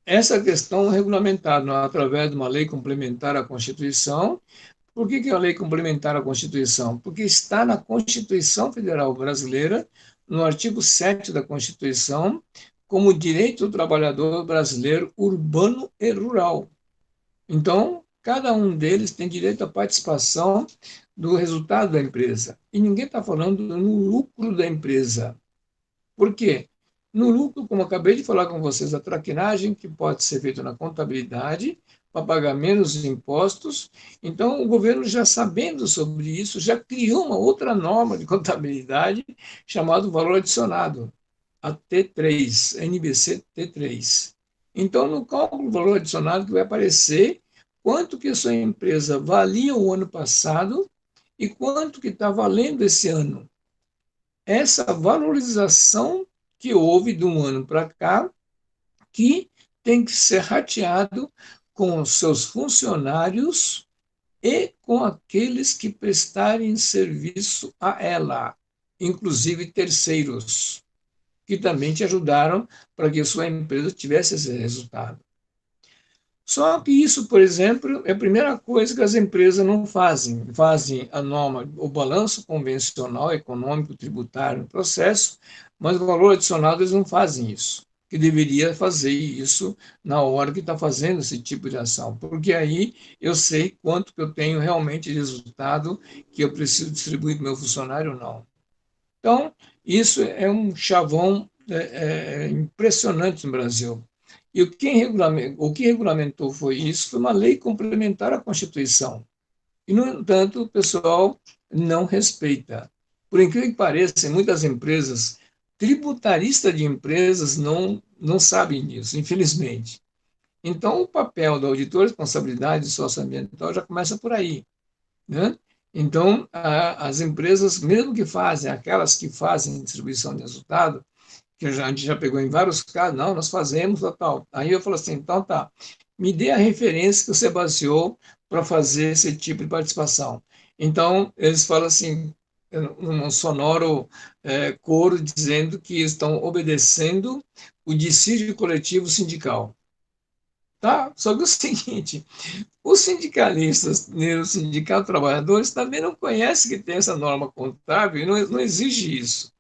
Essa questão é regulamentada através de uma lei complementar à Constituição. Por que é a lei complementar à Constituição? Porque está na Constituição Federal Brasileira, no artigo 7 da Constituição, como direito do trabalhador brasileiro urbano e rural. Então, cada um deles tem direito à participação do resultado da empresa. E ninguém está falando no lucro da empresa. Por quê? No lucro, como eu acabei de falar com vocês, a traquinagem que pode ser feita na contabilidade para pagar menos impostos. Então, o governo, já sabendo sobre isso, já criou uma outra norma de contabilidade chamada valor adicionado, a T3, NBC T3. Então, no cálculo do valor adicionado que vai aparecer quanto que a sua empresa valia o ano passado e quanto que está valendo esse ano. Essa valorização que houve de um ano para cá, que tem que ser rateado com os seus funcionários e com aqueles que prestarem serviço a ela, inclusive terceiros. que também te ajudaram para que a sua empresa tivesse esse resultado. Só que isso, por exemplo, é a primeira coisa que as empresas não fazem. Fazem a norma, o balanço convencional, econômico, tributário no processo, mas o valor adicionado eles não fazem isso. Que deveria fazer isso na hora que está fazendo esse tipo de ação, porque aí eu sei quanto que eu tenho realmente de resultado que eu preciso distribuir para o meu funcionário ou não. Então, isso é um chavão impressionante no Brasil. E o que regulamentou foi isso, foi uma lei complementar à Constituição. E, no entanto, o pessoal não respeita. Por incrível que pareça, em muitas empresas, tributaristas de empresas não sabem disso, infelizmente. Então, o papel do auditor de responsabilidade socioambiental já começa por aí, né? Então, as empresas, mesmo que fazem, aquelas que fazem distribuição de resultado, que a gente já pegou em vários casos, não, nós fazemos, tal. Aí eu falo assim, então tá, me dê a referência que você baseou para fazer esse tipo de participação. Então, eles falam assim, num sonoro coro, dizendo que estão obedecendo o dissídio coletivo sindical. Tá? Só que é o seguinte, os sindicalistas, né, o Sindicato de Trabalhadores, também não conhecem que tem essa norma contábil e não exige isso.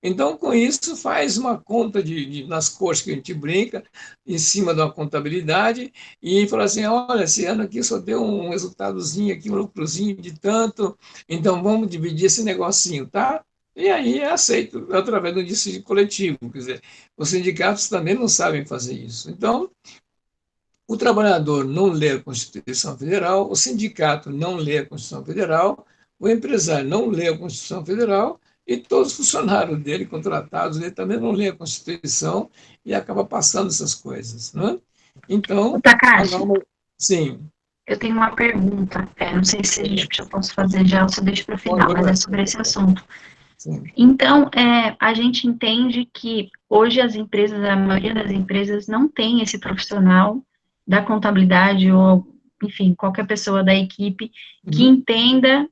Então, com isso, faz uma conta nas cores que a gente brinca, em cima da contabilidade, e fala assim, olha, esse ano aqui só deu um resultadozinho aqui, um lucrozinho de tanto, então vamos dividir esse negocinho, tá? E aí é aceito através do dissídio coletivo, quer dizer, os sindicatos também não sabem fazer isso. Então, o trabalhador não lê a Constituição Federal, o sindicato não lê a Constituição Federal, o empresário não lê a Constituição Federal e todos os funcionários dele, contratados, ele também não lê a Constituição e acaba passando essas coisas. Né? Então, Takashi, sim. eu tenho uma pergunta. Não sei se eu posso fazer já ou se eu deixo para o final, mas é sobre esse assunto. Sim. Então, a gente entende que hoje as empresas, a maioria das empresas não tem esse profissional da contabilidade ou, enfim, qualquer pessoa da equipe que entenda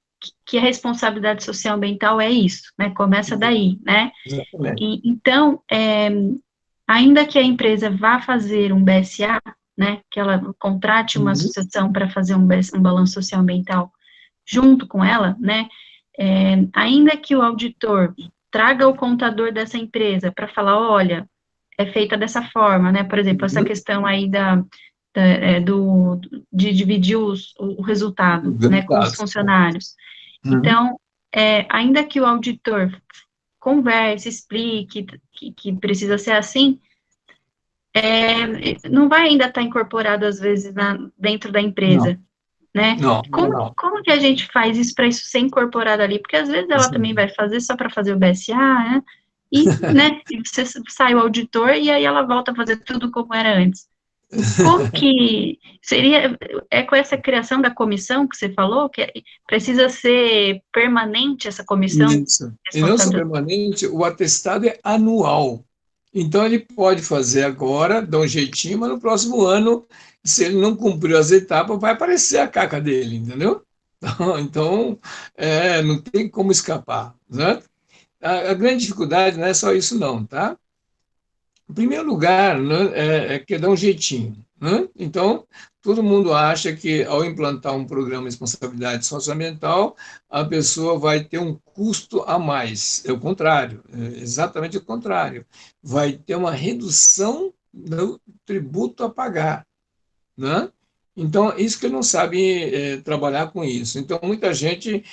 que a responsabilidade social ambiental é isso, né? Começa daí, né? Exatamente. Então, ainda que a empresa vá fazer um BSA, né? Que ela contrate uma associação para fazer um balanço social ambiental junto com ela, né? Ainda que o auditor traga o contador dessa empresa para falar, olha, é feita dessa forma, né? Por exemplo, essa questão aí de dividir o resultado, né, com os funcionários. Então, ainda que o auditor converse, explique que precisa ser assim, não vai ainda estar incorporado, às vezes, dentro da empresa. Né? Como que a gente faz isso para isso ser incorporado ali? Porque às vezes ela também vai fazer só para fazer o BSA, né? E, né, você sai o auditor e aí ela volta a fazer tudo como era antes. Como que seria, com essa criação da comissão que você falou, que precisa ser permanente essa comissão? Isso. E não só permanente, o atestado é anual. Então, ele pode fazer agora, dar um jeitinho, mas no próximo ano, se ele não cumpriu as etapas, vai aparecer a caca dele, entendeu? Então, não tem como escapar. Né? A grande dificuldade não é só isso, não, tá? Em primeiro lugar, né, que dar um jeitinho. Né? Então, todo mundo acha que ao implantar um programa de responsabilidade socioambiental, a pessoa vai ter um custo a mais. É o contrário, é exatamente o contrário. Vai ter uma redução do tributo a pagar. Né? Então, isso que ele não sabe trabalhar com isso. Então, muita gente,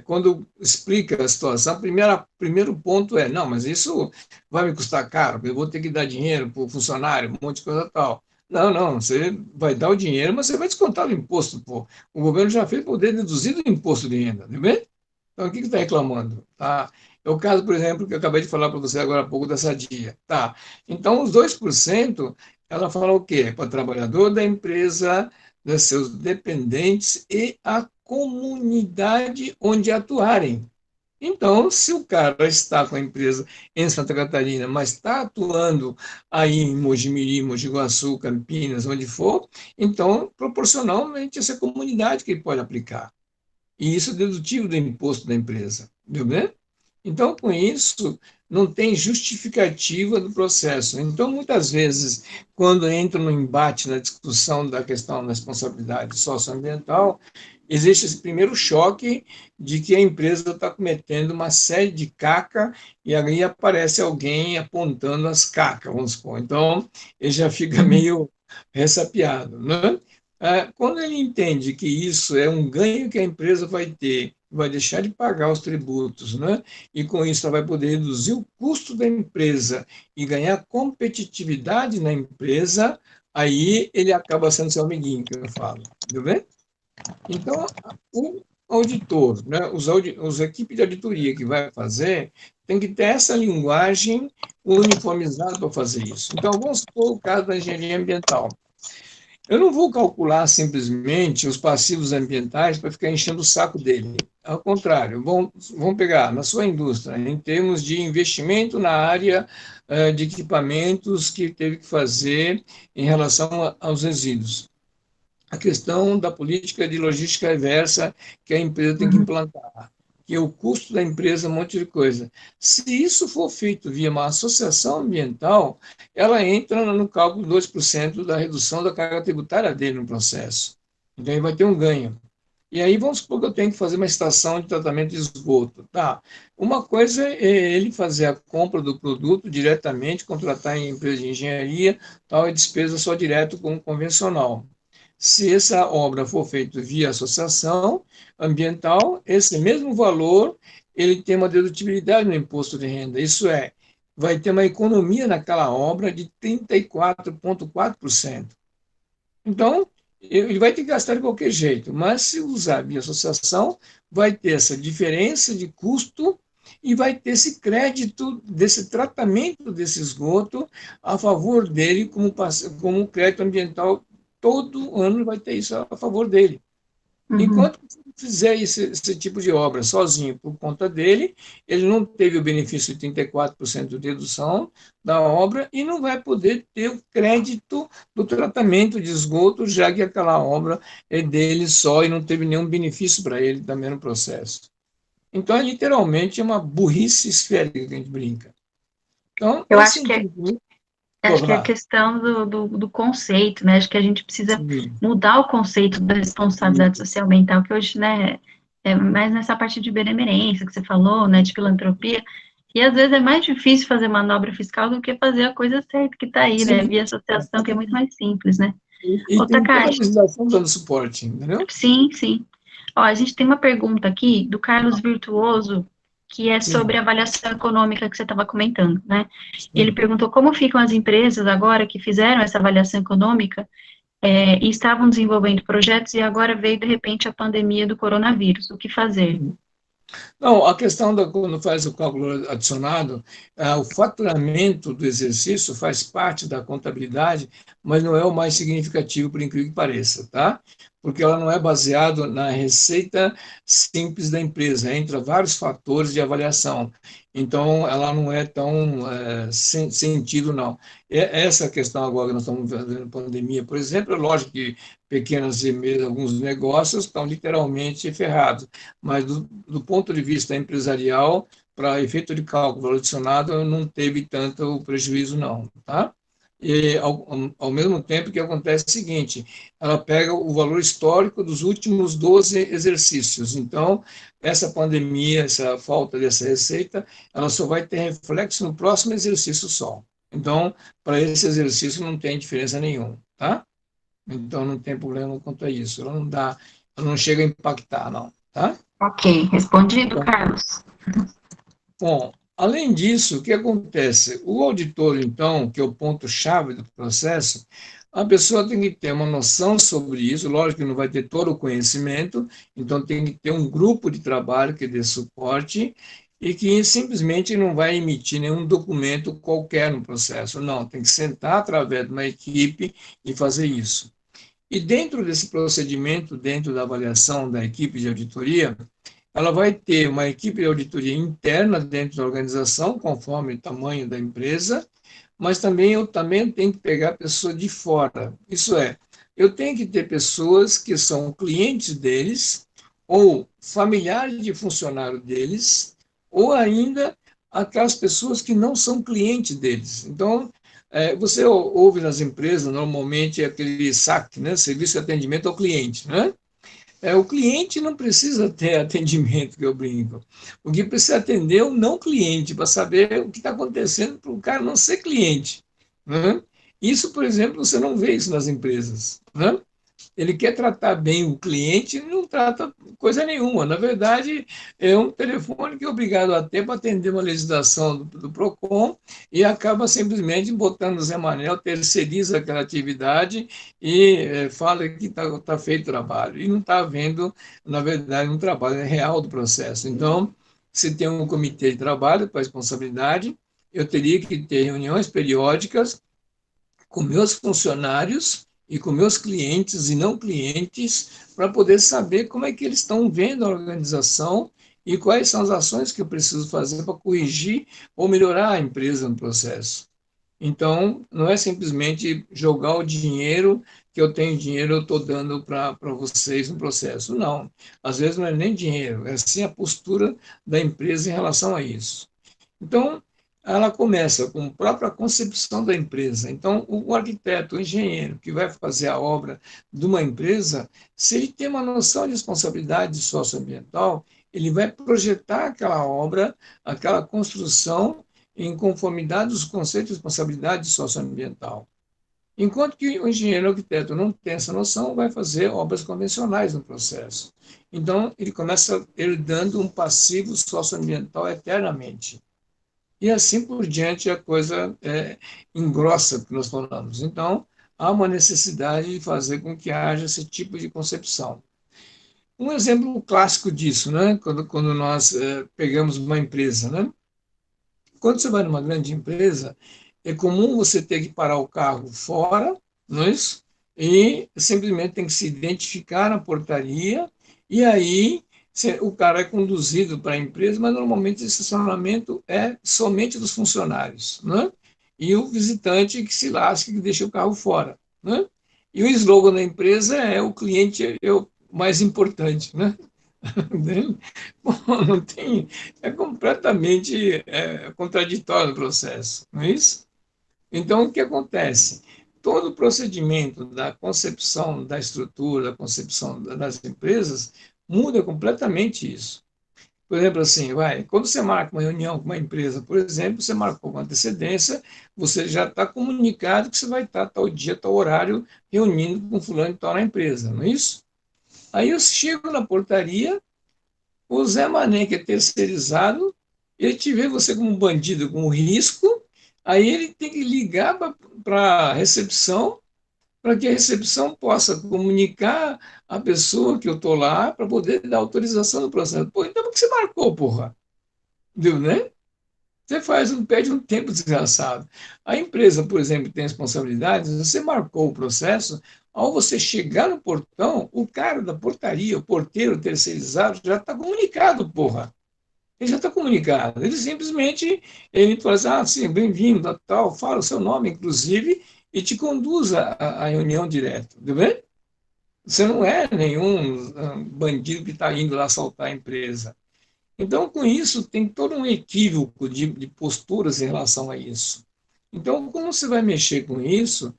quando explica a situação, primeiro ponto é, não, mas isso vai me custar caro, eu vou ter que dar dinheiro para o funcionário, um monte de coisa tal. Não, você vai dar o dinheiro, mas você vai descontar o imposto. Pô. O governo já fez poder deduzir do imposto de renda, não é? Então, o que está reclamando? Tá? É o caso, por exemplo, que eu acabei de falar para você agora há pouco da Sadia. Tá. Então, os 2%, ela fala o quê? Para o trabalhador da empresa, dos seus dependentes e a comunidade onde atuarem. Então, se o cara está com a empresa em Santa Catarina, mas está atuando aí em Mojimirim, Mogi Guaçu, Campinas, onde for, então, proporcionalmente, essa comunidade que ele pode aplicar. E isso é dedutível do imposto da empresa. Entendeu bem? Então, com isso, não tem justificativa do processo. Então, muitas vezes, quando entra no embate, na discussão da questão da responsabilidade socioambiental, existe esse primeiro choque de que a empresa está cometendo uma série de caca e aí aparece alguém apontando as cacas, vamos supor. Então, ele já fica meio ressapiado, né? Quando ele entende que isso é um ganho que a empresa vai ter, vai deixar de pagar os tributos, né? E com isso ela vai poder reduzir o custo da empresa e ganhar competitividade na empresa, aí ele acaba sendo seu amiguinho, que eu falo, entendeu bem? Então, o auditor, né, os equipes de auditoria que vai fazer, tem que ter essa linguagem uniformizada para fazer isso. Então, vamos supor o caso da engenharia ambiental. Eu não vou calcular simplesmente os passivos ambientais para ficar enchendo o saco dele. Ao contrário, vamos pegar na sua indústria, em termos de investimento na área de equipamentos que teve que fazer em relação aos resíduos. A questão da política de logística reversa que a empresa tem que implantar, que é o custo da empresa, um monte de coisa. Se isso for feito via uma associação ambiental, ela entra no cálculo de 2% da redução da carga tributária dele no processo. Então, ele vai ter um ganho. E aí, vamos supor que eu tenho que fazer uma estação de tratamento de esgoto. Tá. Uma coisa é ele fazer a compra do produto diretamente, contratar em empresa de engenharia, tal, e despesa só direto como convencional. Se essa obra for feita via associação ambiental, esse mesmo valor ele tem uma dedutibilidade no imposto de renda. Isso é, vai ter uma economia naquela obra de 34,4%. Então, ele vai ter que gastar de qualquer jeito, mas se usar via associação, vai ter essa diferença de custo e vai ter esse crédito desse tratamento desse esgoto a favor dele como crédito ambiental. Todo ano vai ter isso a favor dele. Enquanto você fizer esse tipo de obra sozinho por conta dele, ele não teve o benefício de 34% de dedução da obra e não vai poder ter o crédito do tratamento de esgoto, já que aquela obra é dele só e não teve nenhum benefício para ele também no processo. Então, literalmente, é uma burrice esférica que a gente brinca. Então, Eu esse acho que entendimento... acho que é a questão do conceito, né? Acho que a gente precisa Sim. mudar o conceito da responsabilidade social ambiental, que hoje, né, é mais nessa parte de benemerência que você falou, né, de filantropia, e às vezes é mais difícil fazer manobra fiscal do que fazer a coisa certa que está aí, né, Sim. via associação, que é muito mais simples, né. E Ô, tem toda a Takashi, legislação dando suporte, entendeu? sim, sim. Ó, a gente tem uma pergunta aqui do Carlos Virtuoso, que é sobre Sim, a avaliação econômica que você estava comentando, né? Ele sim. perguntou como ficam as empresas agora que fizeram essa avaliação econômica e estavam desenvolvendo projetos e agora veio, de repente, a pandemia do coronavírus. O que fazer? Não, a questão da quando faz o cálculo adicionado, o faturamento do exercício faz parte da contabilidade, mas não é o mais significativo, por incrível que pareça, tá? Porque ela não é baseada na receita simples da empresa, entra vários fatores de avaliação. Então, ela não é tão sem sentido, não. Essa questão agora que nós estamos vendo pandemia, por exemplo, é lógico que pequenas e médias, alguns negócios estão literalmente ferrados, mas do ponto de vista empresarial, para efeito de cálculo adicionado, não teve tanto prejuízo, não, tá? E, ao mesmo tempo que acontece o seguinte, ela pega o valor histórico dos últimos 12 exercícios. Então, essa pandemia, essa falta dessa receita, ela só vai ter reflexo no próximo exercício só. Então, para esse exercício não tem diferença nenhuma, tá? Então, não tem problema quanto a isso. Ela não chega a impactar, não, tá? Ok, respondido, Carlos. Bom, além disso, o que acontece? O auditor, então, que é o ponto-chave do processo, a pessoa tem que ter uma noção sobre isso, lógico que não vai ter todo o conhecimento, então tem que ter um grupo de trabalho que dê suporte e que simplesmente não vai emitir nenhum documento qualquer no processo, não, tem que sentar através de uma equipe e fazer isso. E dentro desse procedimento, dentro da avaliação da equipe de auditoria, ela vai ter uma equipe de auditoria interna dentro da organização, conforme o tamanho da empresa, mas também eu também tenho que pegar pessoas de fora. Isso é, eu tenho que ter pessoas que são clientes deles, ou familiares de funcionário deles, ou ainda aquelas pessoas que não são clientes deles. Então, você ouve nas empresas, normalmente, aquele SAC, né? Serviço de Atendimento ao Cliente, né? O cliente não precisa ter atendimento, que eu brinco. O que precisa atender é o não cliente, para saber o que está acontecendo para o cara não ser cliente, né? Isso, por exemplo, você não vê isso nas empresas, né? Ele quer tratar bem o cliente e não trata coisa nenhuma. Na verdade, é um telefone que é obrigado a ter para atender uma legislação do PROCON e acaba simplesmente botando o Zé Manel, terceiriza aquela atividade e fala que tá feito o trabalho. E não está havendo, na verdade, um trabalho real do processo. Então, se tem um comitê de trabalho com a responsabilidade, eu teria que ter reuniões periódicas com meus funcionários e com meus clientes e não clientes, para poder saber como é que eles estão vendo a organização e quais são as ações que eu preciso fazer para corrigir ou melhorar a empresa no processo. Então, não é simplesmente jogar o dinheiro, que eu tenho dinheiro, eu estou dando para vocês no processo. Não, às vezes não é nem dinheiro, é sim a postura da empresa em relação a isso. Então, ela começa com a própria concepção da empresa. Então, o arquiteto, o engenheiro que vai fazer a obra de uma empresa, se ele tem uma noção de responsabilidade socioambiental, ele vai projetar aquela obra, aquela construção, em conformidade dos conceitos de responsabilidade socioambiental. Enquanto que o engenheiro arquiteto não tem essa noção, vai fazer obras convencionais no processo. Então, ele começa herdando um passivo socioambiental eternamente. E assim por diante a coisa engrossa, que nós falamos. Então, há uma necessidade de fazer com que haja esse tipo de concepção. Um exemplo clássico disso, né? Quando nós pegamos uma empresa, né? Quando você vai numa grande empresa, é comum você ter que parar o carro fora, não é isso? E simplesmente tem que se identificar na portaria, e aí o cara é conduzido para a empresa, mas normalmente esse estacionamento é somente dos funcionários, né? E o visitante que se lasca, que deixa o carro fora, né? E o slogan da empresa é: o cliente é o mais importante, né? Não tem, é completamente contraditório o processo, não é isso? Então, o que acontece? Todo o procedimento da concepção da estrutura, da concepção das empresas, muda completamente isso. Por exemplo, assim, quando você marca uma reunião com uma empresa, por exemplo, você marcou com antecedência, você já está comunicado que você vai estar tal dia, tal horário, reunindo com fulano e tal na empresa, não é isso? Aí eu chego na portaria, o Zé Mané, que é terceirizado, ele te vê você como um bandido, como risco, aí ele tem que ligar para a recepção, para que a recepção possa comunicar a pessoa que eu estou lá, para poder dar autorização do processo. Pô, então por que você marcou, porra? Deu, né? Você pede um tempo desgraçado. A empresa, por exemplo, tem responsabilidades, você marcou o processo, ao você chegar no portão, o cara da portaria, o porteiro terceirizado, já está comunicado, porra. Ele já está comunicado. Ele simplesmente ele fala assim: sim, bem-vindo, tal, fala o seu nome, inclusive, e te conduz à reunião direto, tá vendo? Você não é nenhum bandido que está indo lá assaltar a empresa. Então, com isso, tem todo um equívoco de posturas em relação a isso. Então, como você vai mexer com isso,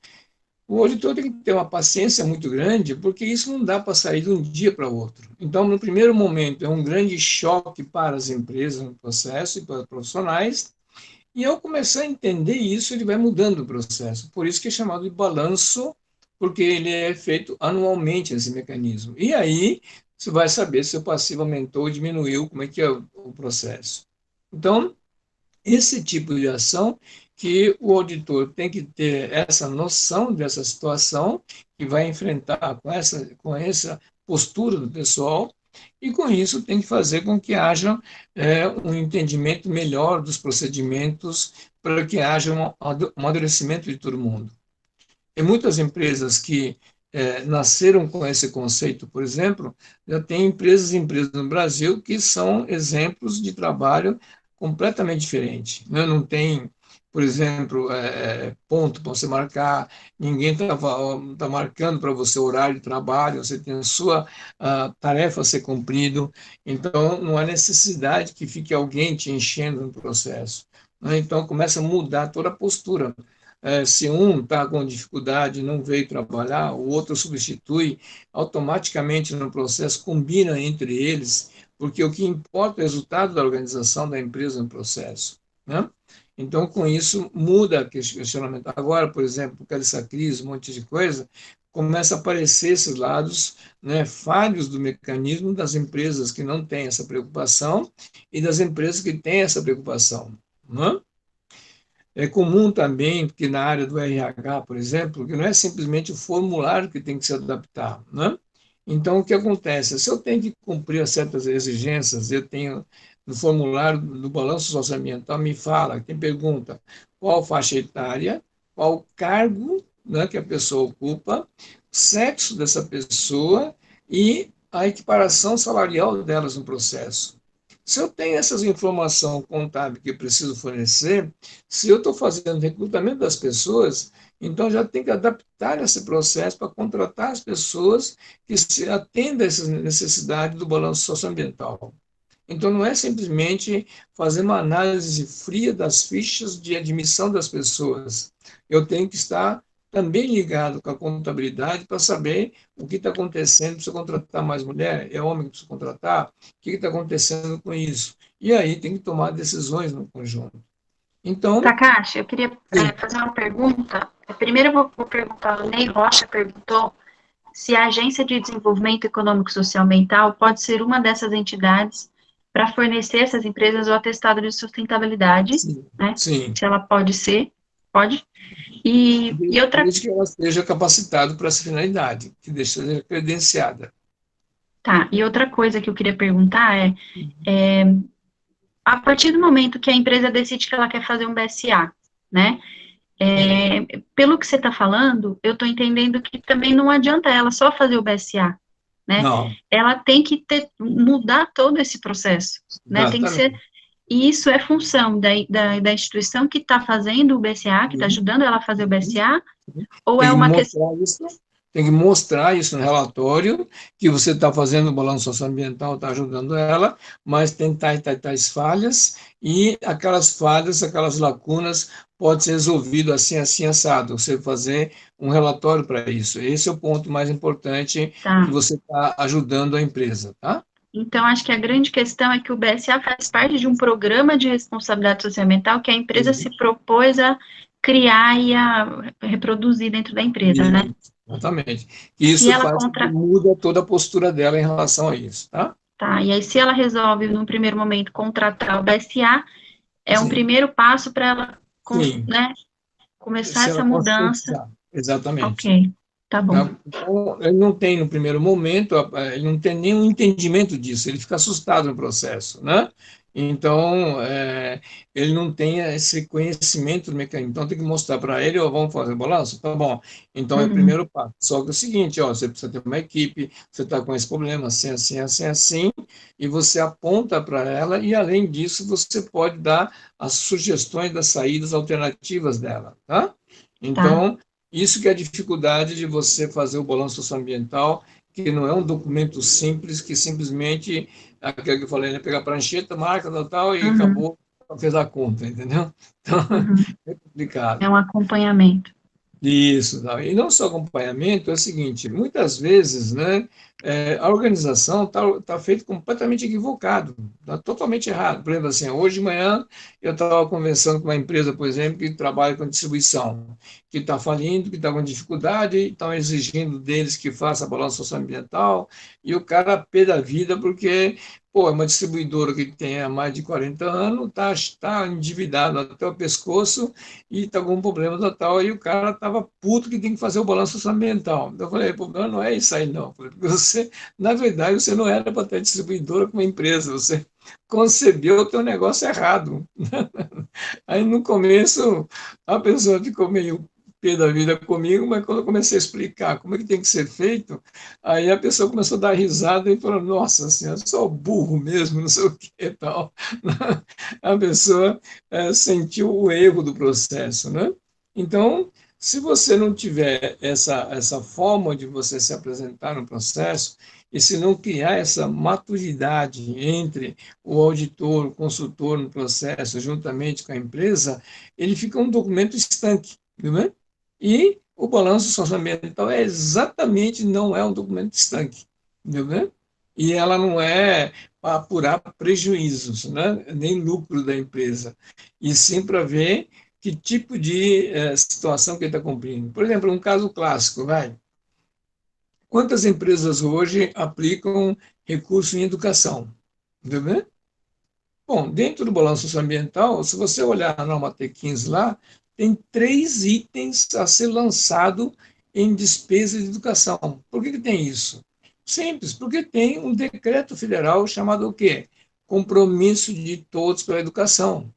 o auditor tem que ter uma paciência muito grande, porque isso não dá para sair de um dia para outro. Então, no primeiro momento, é um grande choque para as empresas no processo e para os profissionais, e ao começar a entender isso, ele vai mudando o processo. Por isso que é chamado de balanço, porque ele é feito anualmente, esse mecanismo. E aí, você vai saber se o passivo aumentou ou diminuiu, como é que é o processo. Então, esse tipo de ação que o auditor tem que ter essa noção dessa situação que vai enfrentar com essa postura do pessoal, e com isso tem que fazer com que haja um entendimento melhor dos procedimentos para que haja um amadurecimento de todo mundo. Tem muitas empresas que nasceram com esse conceito, por exemplo, já tem empresas no Brasil que são exemplos de trabalho completamente diferente. Né? Não tem, por exemplo, ponto para você marcar, ninguém está marcando para você o horário de trabalho, você tem a sua tarefa a ser cumprido, então não há necessidade que fique alguém te enchendo no processo, né? Então começa a mudar toda a postura. Se um está com dificuldade, não veio trabalhar, o outro substitui, automaticamente no processo combina entre eles, porque o que importa é o resultado da organização da empresa no processo, né? Então, com isso, muda o questionamento. Agora, por exemplo, por causa dessa crise, um monte de coisa, começa a aparecer esses lados, né, falhos do mecanismo das empresas que não têm essa preocupação e das empresas que têm essa preocupação, né? É comum também que na área do RH, por exemplo, que não é simplesmente o formulário que tem que se adaptar, né? Então, o que acontece? Se eu tenho que cumprir certas exigências, eu tenho no formulário do balanço socioambiental, me fala, tem pergunta, qual faixa etária, qual cargo, né, que a pessoa ocupa, o sexo dessa pessoa e a equiparação salarial delas no processo. Se eu tenho essas informações contábeis que eu preciso fornecer, se eu estou fazendo recrutamento das pessoas, então já tem que adaptar esse processo para contratar as pessoas que se atendam a essas necessidades do balanço socioambiental. Então, não é simplesmente fazer uma análise fria das fichas de admissão das pessoas. Eu tenho que estar também ligado com a contabilidade para saber o que está acontecendo, precisa contratar mais mulher, é homem que precisa contratar, o que está acontecendo com isso. E aí tem que tomar decisões no conjunto. Então, Takashi, eu queria fazer uma pergunta. Primeiro eu vou perguntar, o Ney Rocha perguntou se a Agência de Desenvolvimento Econômico Social e Ambiental pode ser uma dessas entidades para fornecer essas empresas o atestado de sustentabilidade, sim, né? sim, Se ela pode ser, pode. E outra, desde que ela esteja capacitada para essa finalidade, que esteja credenciada. tá, e outra coisa que eu queria perguntar é a partir do momento que a empresa decide que ela quer fazer um BSA, né? Pelo que você está falando, eu estou entendendo que também não adianta ela só fazer o BSA, né? Não, Ela tem que mudar todo esse processo, né? Tem que ser, exatamente. e isso é função da instituição que está fazendo o BSA, que está ajudando ela a fazer o BSA, ou é Tem que uma questão. mostrar isso, tem que mostrar isso no relatório, que você está fazendo o balanço socioambiental, está ajudando ela, mas tem tais falhas, e aquelas falhas, aquelas lacunas, pode ser resolvido assim, assim, assado. Você fazer um relatório para isso. Esse é o ponto mais importante que Tá. você está ajudando a empresa, tá? Então, acho que a grande questão é que o BSA faz parte de um programa de responsabilidade socioambiental que a empresa se propôs a criar e a reproduzir dentro da empresa, né? Exatamente. Se Isso ela faz com que muda toda a postura dela em relação a isso, tá? Tá, e aí se ela resolve, num primeiro momento, contratar o BSA, é um Sim, primeiro passo para ela, sim. né, começar Se essa ela mudança. conscientizar. Exatamente. Ok, tá bom. Tá? Então, ele não tem, no primeiro momento, ele não tem nenhum entendimento disso, ele fica assustado no processo, né? Então, ele não tem esse conhecimento do mecanismo. Então, tem que mostrar para ele, ó, vamos fazer balanço? Tá bom. Então, é o Uhum, primeiro passo. Só que é o seguinte, ó, você precisa ter uma equipe, você está com esse problema, assim, assim, assim, assim, e você aponta para ela, e, além disso, você pode dar as sugestões das saídas alternativas dela, tá? tá. Então, isso que é a dificuldade de você fazer o balanço socioambiental, que não é um documento simples, que simplesmente, aquilo que eu falei, né, pegar a prancheta, marca, tal, tal, e Uhum, acabou, fez a conta, entendeu? Então, uhum. é complicado. É um acompanhamento. Isso, tá? E não só acompanhamento, é o seguinte, muitas vezes, né, a organização tá feita completamente equivocado, está totalmente errado. Por exemplo, assim, hoje de manhã eu estava conversando com uma empresa, por exemplo, que trabalha com distribuição, que está falindo, que está com dificuldade, estão exigindo deles que faça balanço socioambiental, e o cara pé da vida porque, pô, é uma distribuidora que tem há mais de 40 anos, tá endividado até o pescoço, e está com um problema total, e o cara estava puto que tem que fazer o balanço ambiental. Então eu falei, o problema não é isso aí não, porque você, na verdade, você não era para ter distribuidora como empresa, você concebeu o teu negócio errado. Aí no começo a pessoa ficou meio pé da vida comigo, mas quando eu comecei a explicar como é que tem que ser feito, aí a pessoa começou a dar risada e falou, nossa senhora, sou burro mesmo, não sei o que e tal. A pessoa sentiu o erro do processo, né? Então, se você não tiver essa forma de você se apresentar no processo, e se não criar essa maturidade entre o auditor, o consultor no processo, juntamente com a empresa, ele fica um documento estanque, né? E o balanço socioambiental exatamente não é um documento estanque, né? E ela não é para apurar prejuízos, né? Nem lucro da empresa, e sim para ver que tipo de situação que ele está cumprindo. Por exemplo, um caso clássico, vai. Quantas empresas hoje aplicam recurso em educação? Entendeu? Bom, dentro do balanço socioambiental, se você olhar a norma T15 lá, tem 3 itens a ser lançado em despesa de educação. Por que tem isso? Simples, porque tem um decreto federal chamado o quê? Compromisso de todos pela educação.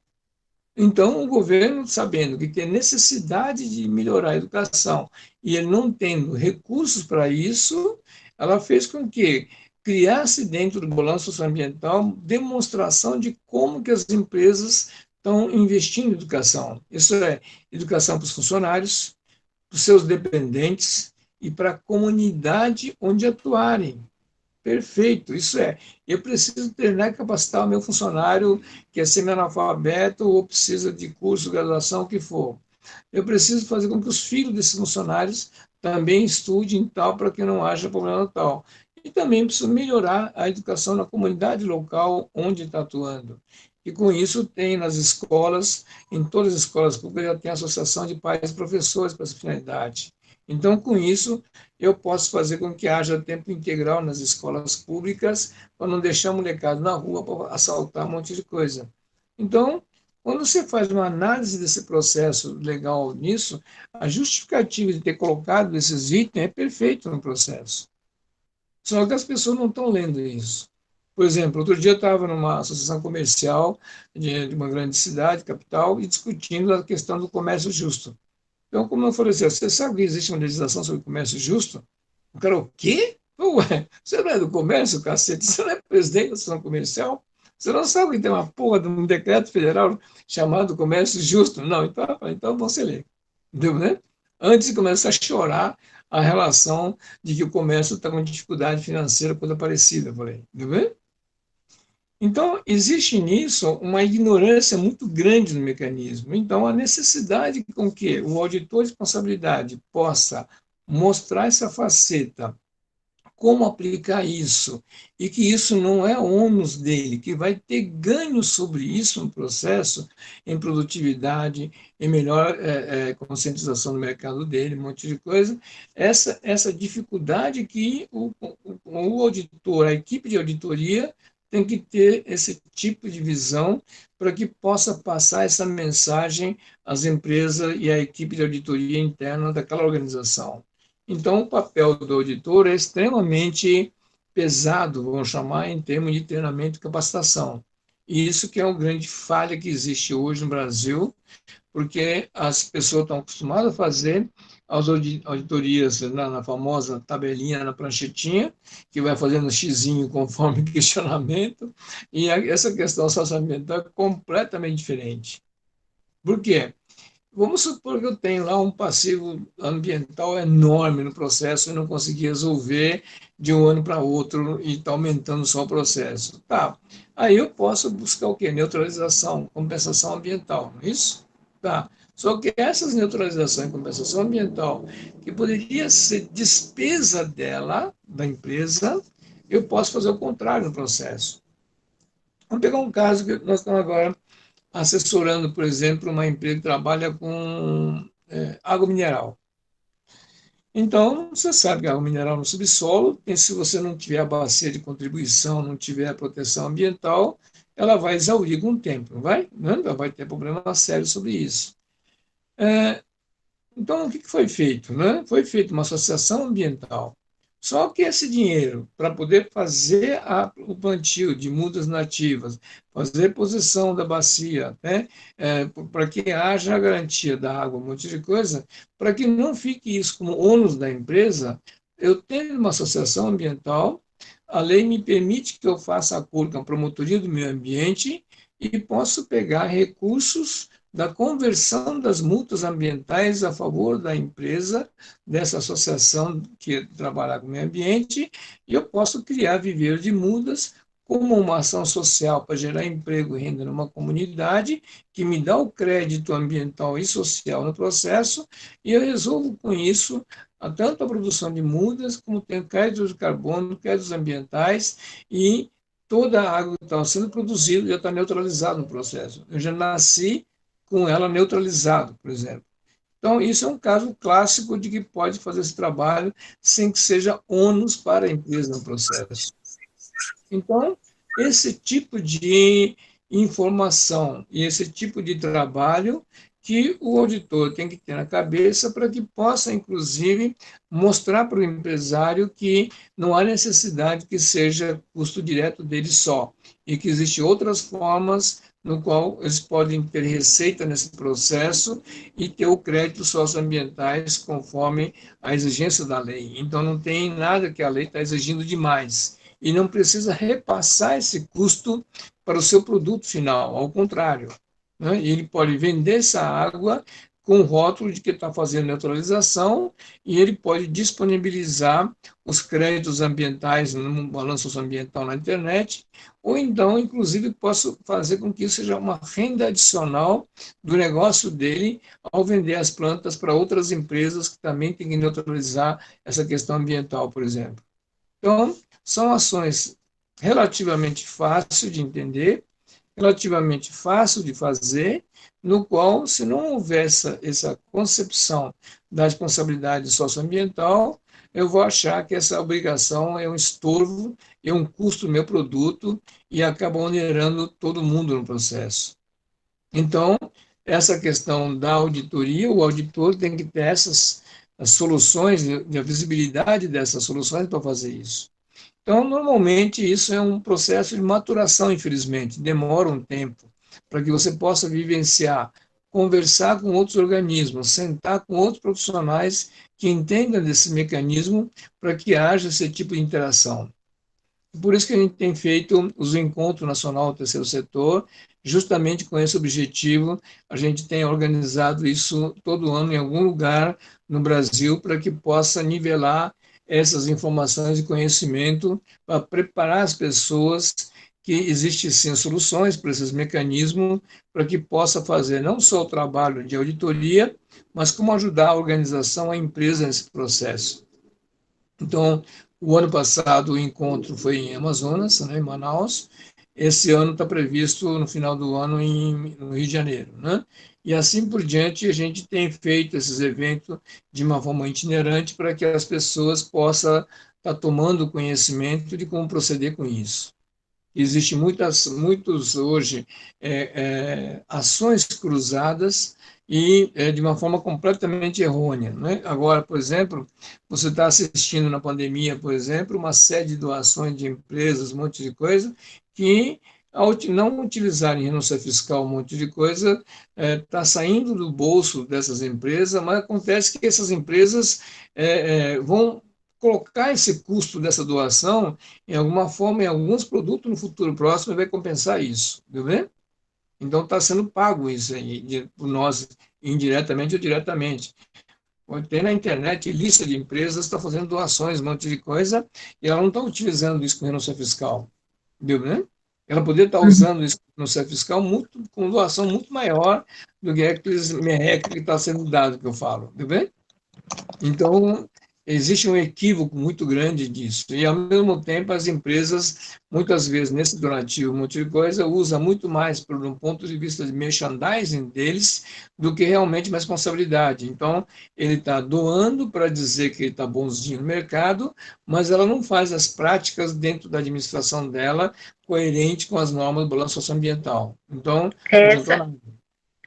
Então, o governo, sabendo que tem necessidade de melhorar a educação e ele não tendo recursos para isso, ela fez com que criasse dentro do balanço socioambiental demonstração de como que as empresas estão investindo em educação. Isso é educação para os funcionários, para os seus dependentes e para a comunidade onde atuarem. Perfeito, isso é. Eu preciso treinar e capacitar o meu funcionário que é semi-analfabeto ou precisa de curso, graduação, o que for. Eu preciso fazer com que os filhos desses funcionários também estudem tal para que não haja problema tal. E também preciso melhorar a educação na comunidade local onde está atuando. E com isso tem nas escolas, em todas as escolas públicas já tem associação de pais e professores para essa finalidade. Então, com isso, eu posso fazer com que haja tempo integral nas escolas públicas, para não deixar a molecada na rua para assaltar um monte de coisa. Então, quando você faz uma análise desse processo legal nisso, a justificativa de ter colocado esses itens é perfeita no processo. Só que as pessoas não estão lendo isso. Por exemplo, outro dia eu estava numa associação comercial de uma grande cidade, capital, e discutindo a questão do comércio justo. Então, como eu falei assim, você sabe que existe uma legislação sobre comércio justo? O cara, o quê? Ué, você não é do comércio, cacete? Você não é presidente da associação comercial? Você não sabe que tem uma porra de um decreto federal chamado comércio justo? Não, então você lê. Entendeu, né? Antes de começar a chorar a relação de que o comércio está com dificuldade financeira, coisa parecida, por aí. Entendeu? Então, existe nisso uma ignorância muito grande no mecanismo. Então, a necessidade com que o auditor de responsabilidade possa mostrar essa faceta, como aplicar isso, e que isso não é ônus dele, que vai ter ganho sobre isso no processo, em produtividade, em melhor conscientização do mercado dele, um monte de coisa, essa dificuldade que o auditor, a equipe de auditoria, tem que ter esse tipo de visão para que possa passar essa mensagem às empresas e à equipe de auditoria interna daquela organização. Então, o papel do auditor é extremamente pesado, vamos chamar, em termos de treinamento e capacitação. E isso que é uma grande falha que existe hoje no Brasil, porque as pessoas estão acostumadas a fazer as auditorias na famosa tabelinha, na pranchetinha, que vai fazendo xizinho conforme questionamento, e essa questão socioambiental é completamente diferente. Por quê? Vamos supor que eu tenho lá um passivo ambiental enorme no processo e não consegui resolver de um ano para outro e está aumentando só o processo. Tá. Aí eu posso buscar o quê? Neutralização, compensação ambiental, não é isso? Tá. Só que essas neutralização e compensação ambiental, que poderia ser despesa dela, da empresa, eu posso fazer o contrário no processo. Vamos pegar um caso que nós estamos agora assessorando, por exemplo, uma empresa que trabalha com água mineral. Então, você sabe que a água mineral no subsolo, se você não tiver a bacia de contribuição, não tiver a proteção ambiental, ela vai exaurir com o tempo, não vai? Não, ela vai ter problema sério sobre isso. Então, o que foi feito? Né? Foi feita uma associação ambiental, Só que esse dinheiro, para poder fazer o plantio de mudas nativas, fazer a posição da bacia, né, para que haja a garantia da água, um monte de coisa, para que não fique isso como ônus da empresa, eu tenho uma associação ambiental, a lei me permite que eu faça acordo com a promotoria do meio ambiente e posso pegar recursos da conversão das multas ambientais a favor da empresa, dessa associação que trabalha com o meio ambiente, e eu posso criar viveiro de mudas como uma ação social para gerar emprego e renda numa comunidade, que me dá o crédito ambiental e social no processo, e eu resolvo com isso tanto a produção de mudas, como tem créditos de carbono, créditos ambientais, e toda a água que está sendo produzida já está neutralizada no processo. Eu já nasci com ela neutralizada, por exemplo. Então, isso é um caso clássico de que pode fazer esse trabalho sem que seja ônus para a empresa no processo. Então, esse tipo de informação e esse tipo de trabalho que o auditor tem que ter na cabeça para que possa, inclusive, mostrar para o empresário que não há necessidade que seja custo direto dele só, e que existem outras formas no qual eles podem ter receita nesse processo e ter o crédito socioambientais conforme a exigência da lei. Então, não tem nada que a lei está exigindo demais. E não precisa repassar esse custo para o seu produto final, ao contrário. Né? Ele pode vender essa água com o rótulo de que está fazendo neutralização e ele pode disponibilizar os créditos ambientais no balanço socioambiental na internet, ou então, inclusive, posso fazer com que isso seja uma renda adicional do negócio dele ao vender as plantas para outras empresas que também têm que neutralizar essa questão ambiental, por exemplo. Então, são ações relativamente fáceis de entender, relativamente fácil de fazer, no qual, se não houver essa concepção da responsabilidade socioambiental, eu vou achar que essa obrigação é um estorvo, é um custo do meu produto e acaba onerando todo mundo no processo. Então, essa questão da auditoria, o auditor tem que ter essas as soluções, a visibilidade dessas soluções para fazer isso. Então, normalmente, isso é um processo de maturação, infelizmente, demora um tempo para que você possa vivenciar, conversar com outros organismos, sentar com outros profissionais que entendam desse mecanismo para que haja esse tipo de interação. Por isso que a gente tem feito os Encontros Nacional do Terceiro Setor, justamente com esse objetivo. A gente tem organizado isso todo ano em algum lugar no Brasil para que possa nivelar essas informações e conhecimento para preparar as pessoas que existem sim soluções para esses mecanismos para que possa fazer não só o trabalho de auditoria, mas como ajudar a organização, a empresa nesse processo. Então, o ano passado o encontro foi em Amazonas, né, em Manaus. Esse ano está previsto no final do ano no Rio de Janeiro, né? E assim por diante, a gente tem feito esses eventos de uma forma itinerante para que as pessoas possam estar tomando conhecimento de como proceder com isso. Existem muitos hoje ações cruzadas e de uma forma completamente errônea, né? Agora, por exemplo, você está assistindo na pandemia, por exemplo, uma série de doações de empresas, um monte de coisa, que ao não utilizarem renúncia fiscal, um monte de coisa, está saindo do bolso dessas empresas, mas acontece que essas empresas vão colocar esse custo dessa doação em alguma forma em alguns produtos no futuro próximo e vai compensar isso, viu bem? Então está sendo pago isso aí por nós, indiretamente ou diretamente. Tem na internet lista de empresas que estão fazendo doações, um monte de coisa, e ela não está utilizando isso com renúncia fiscal, viu bem? Ela poderia estar usando isso com renúncia fiscal com doação muito maior do que aqueles merrecos que está sendo dado, que eu falo, viu bem? Então, existe um equívoco muito grande disso. E, ao mesmo tempo, as empresas, muitas vezes, nesse donativo, um monte de coisa, usam muito mais por um ponto de vista de merchandising deles do que realmente uma responsabilidade. Então, ele está doando para dizer que ele está bonzinho no mercado, mas ela não faz as práticas dentro da administração dela coerente com as normas do balanço socioambiental. Então, essa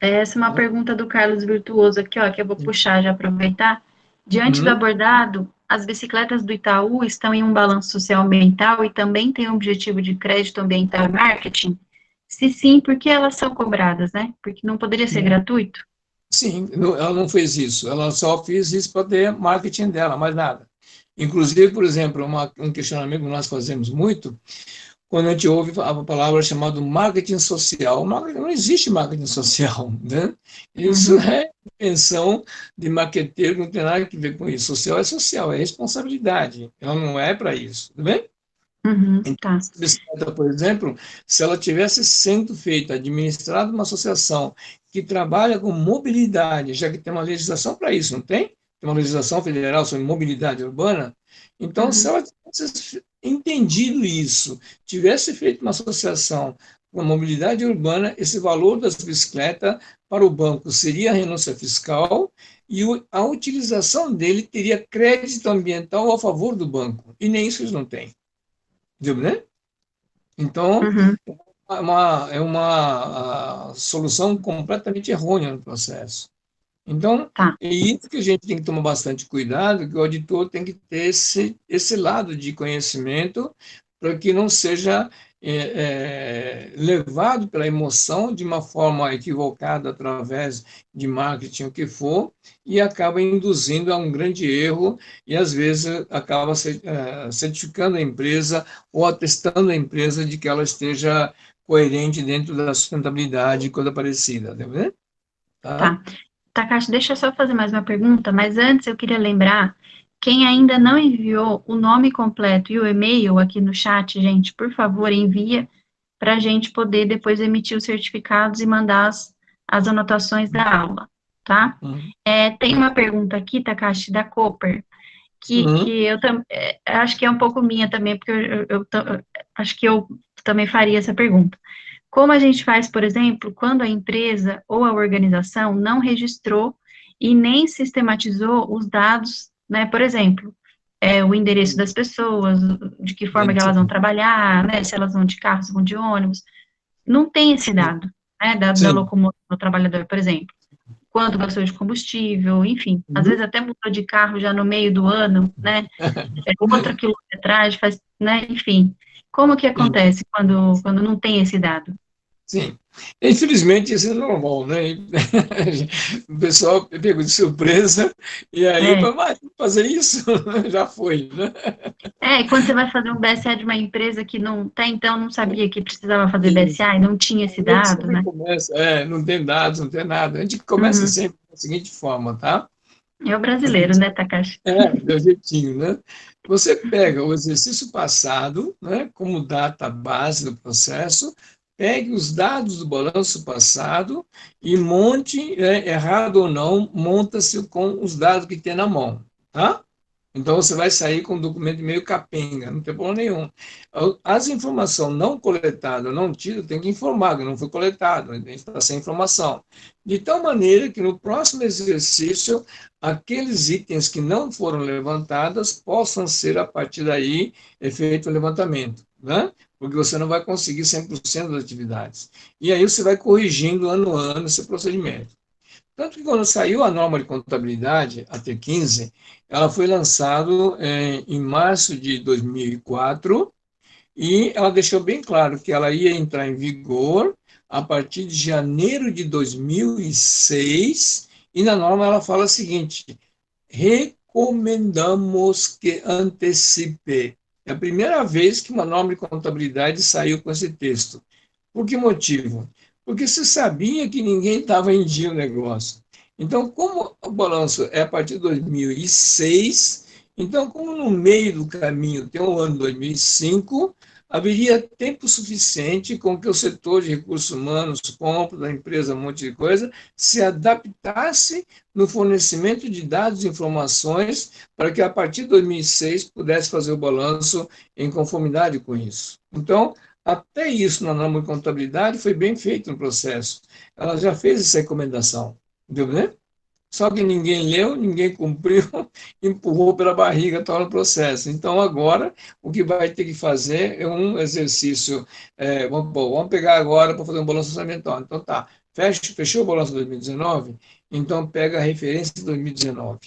é uma pergunta do Carlos Virtuoso aqui, ó, que eu vou puxar já aproveitar. Diante do abordado, as bicicletas do Itaú estão em um balanço social ambiental e também têm um objetivo de crédito ambiental e marketing? Se sim, por que elas são cobradas, né? Porque não poderia ser gratuito? Sim, ela não fez isso, ela só fez isso para ter marketing dela, mais nada. Inclusive, por exemplo, um questionamento que nós fazemos muito, quando a gente ouve a palavra chamada marketing social. Não existe marketing social, né? Isso é invenção de marqueteiro, não tem nada a ver com isso. Social, é responsabilidade, ela não é para isso, tudo bem? Tá. A bicicleta, por exemplo, se ela tivesse sendo feita, administrada uma associação que trabalha com mobilidade, já que tem uma legislação para isso, não tem? Tem uma legislação federal sobre mobilidade urbana. Então, se ela tivesse entendido isso, tivesse feito uma associação com a mobilidade urbana, esse valor das bicicletas para o banco seria a renúncia fiscal e a utilização dele teria crédito ambiental a favor do banco. E nem isso eles não têm. Viu, né? Então, é uma solução completamente errônea no processo. Então, Tá. é isso que a gente tem que tomar bastante cuidado, que o auditor tem que ter esse lado de conhecimento para que não seja levado pela emoção de uma forma equivocada através de marketing, o que for, e acaba induzindo a um grande erro e, às vezes, acaba certificando a empresa ou atestando a empresa de que ela esteja coerente dentro da sustentabilidade e coisa parecida, tá vendo? Tá. Takashi, deixa eu só fazer mais uma pergunta, mas antes eu queria lembrar, quem ainda não enviou o nome completo e o e-mail aqui no chat, gente, por favor, envia para a gente poder depois emitir os certificados e mandar as anotações da aula, tá? Tem uma pergunta aqui, Takashi, da Cooper, que eu acho que é um pouco minha também, porque eu acho que eu também faria essa pergunta. Como a gente faz, por exemplo, quando a empresa ou a organização não registrou e nem sistematizou os dados, né? Por exemplo, o endereço das pessoas, de que forma que elas vão trabalhar, né? Se elas vão de carro, se vão de ônibus. Não tem esse dado, né? Da locomoção do trabalhador, por exemplo. Quanto gastou de combustível, enfim. Às vezes até mudou de carro já no meio do ano, né? Outra quilometragem, faz, né? Enfim. Como que acontece quando não tem esse dado? Sim, infelizmente isso é normal, né? O pessoal pegou de surpresa e aí, vai fazer isso? Já foi, né? E quando você vai fazer um BSA de uma empresa que não até então não sabia que precisava fazer BSA e não tinha esse dado, né? Não tem dados, não tem nada. A gente começa sempre da seguinte forma, tá? É o brasileiro, né, Takashi? Do jeitinho, né? Você pega o exercício passado, né, como data base do processo, pegue os dados do balanço passado e monte, errado ou não, monta-se com os dados que tem na mão, tá? Então, você vai sair com um documento meio capenga, não tem problema nenhum. As informações não coletadas, não tidas, tem que informar que não foi coletado, a gente está sem informação. De tal maneira que no próximo exercício, aqueles itens que não foram levantados possam ser, a partir daí, feito o levantamento, né? Porque você não vai conseguir 100% das atividades. E aí você vai corrigindo ano a ano esse procedimento. Tanto que quando saiu a norma de contabilidade, a T15, ela foi lançada em março de 2004 e ela deixou bem claro que ela ia entrar em vigor a partir de janeiro de 2006 e na norma ela fala o seguinte: recomendamos que antecipe. É a primeira vez que uma norma de contabilidade saiu com esse texto. Por que motivo? Porque se sabia que ninguém estava em dia o negócio. Então, como o balanço é a partir de 2006, então, como no meio do caminho tem o ano 2005, haveria tempo suficiente com que o setor de recursos humanos, compra da empresa, um monte de coisa, se adaptasse no fornecimento de dados e informações para que, a partir de 2006, pudesse fazer o balanço em conformidade com isso. Então, até isso na norma de contabilidade foi bem feito no processo. Ela já fez essa recomendação, entendeu, né? Só que ninguém leu, ninguém cumpriu, empurrou pela barriga, está no processo. Então, agora, o que vai ter que fazer é um exercício. Vamos pegar agora para fazer um balanço orçamental. Então, tá, fechou o balanço de 2019? Então, pega a referência de 2019,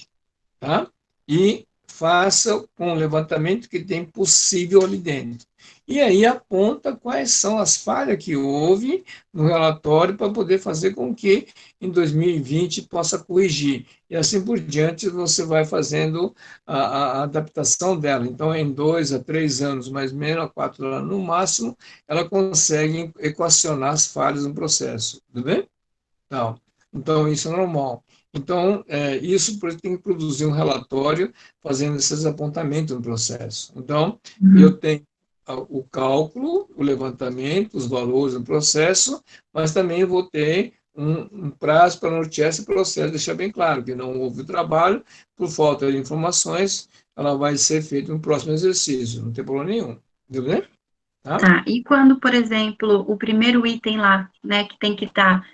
tá? E faça um levantamento que tem possível ali dentro. E aí aponta quais são as falhas que houve no relatório para poder fazer com que em 2020 possa corrigir. E assim por diante você vai fazendo a adaptação dela. Então, em 2 a 3 anos, mais ou menos, a 4 anos no máximo, ela consegue equacionar as falhas no processo. Tudo bem? Então, isso é normal. Então, isso por isso tem que produzir um relatório fazendo esses apontamentos no processo. Então, eu tenho o cálculo, o levantamento, os valores no processo, mas também eu vou ter um prazo para nortear esse processo, deixar bem claro que não houve trabalho, por falta de informações, ela vai ser feita no próximo exercício, não tem problema nenhum. Entendeu? Tá? Tá, e quando, por exemplo, o primeiro item lá, né, que tem que estar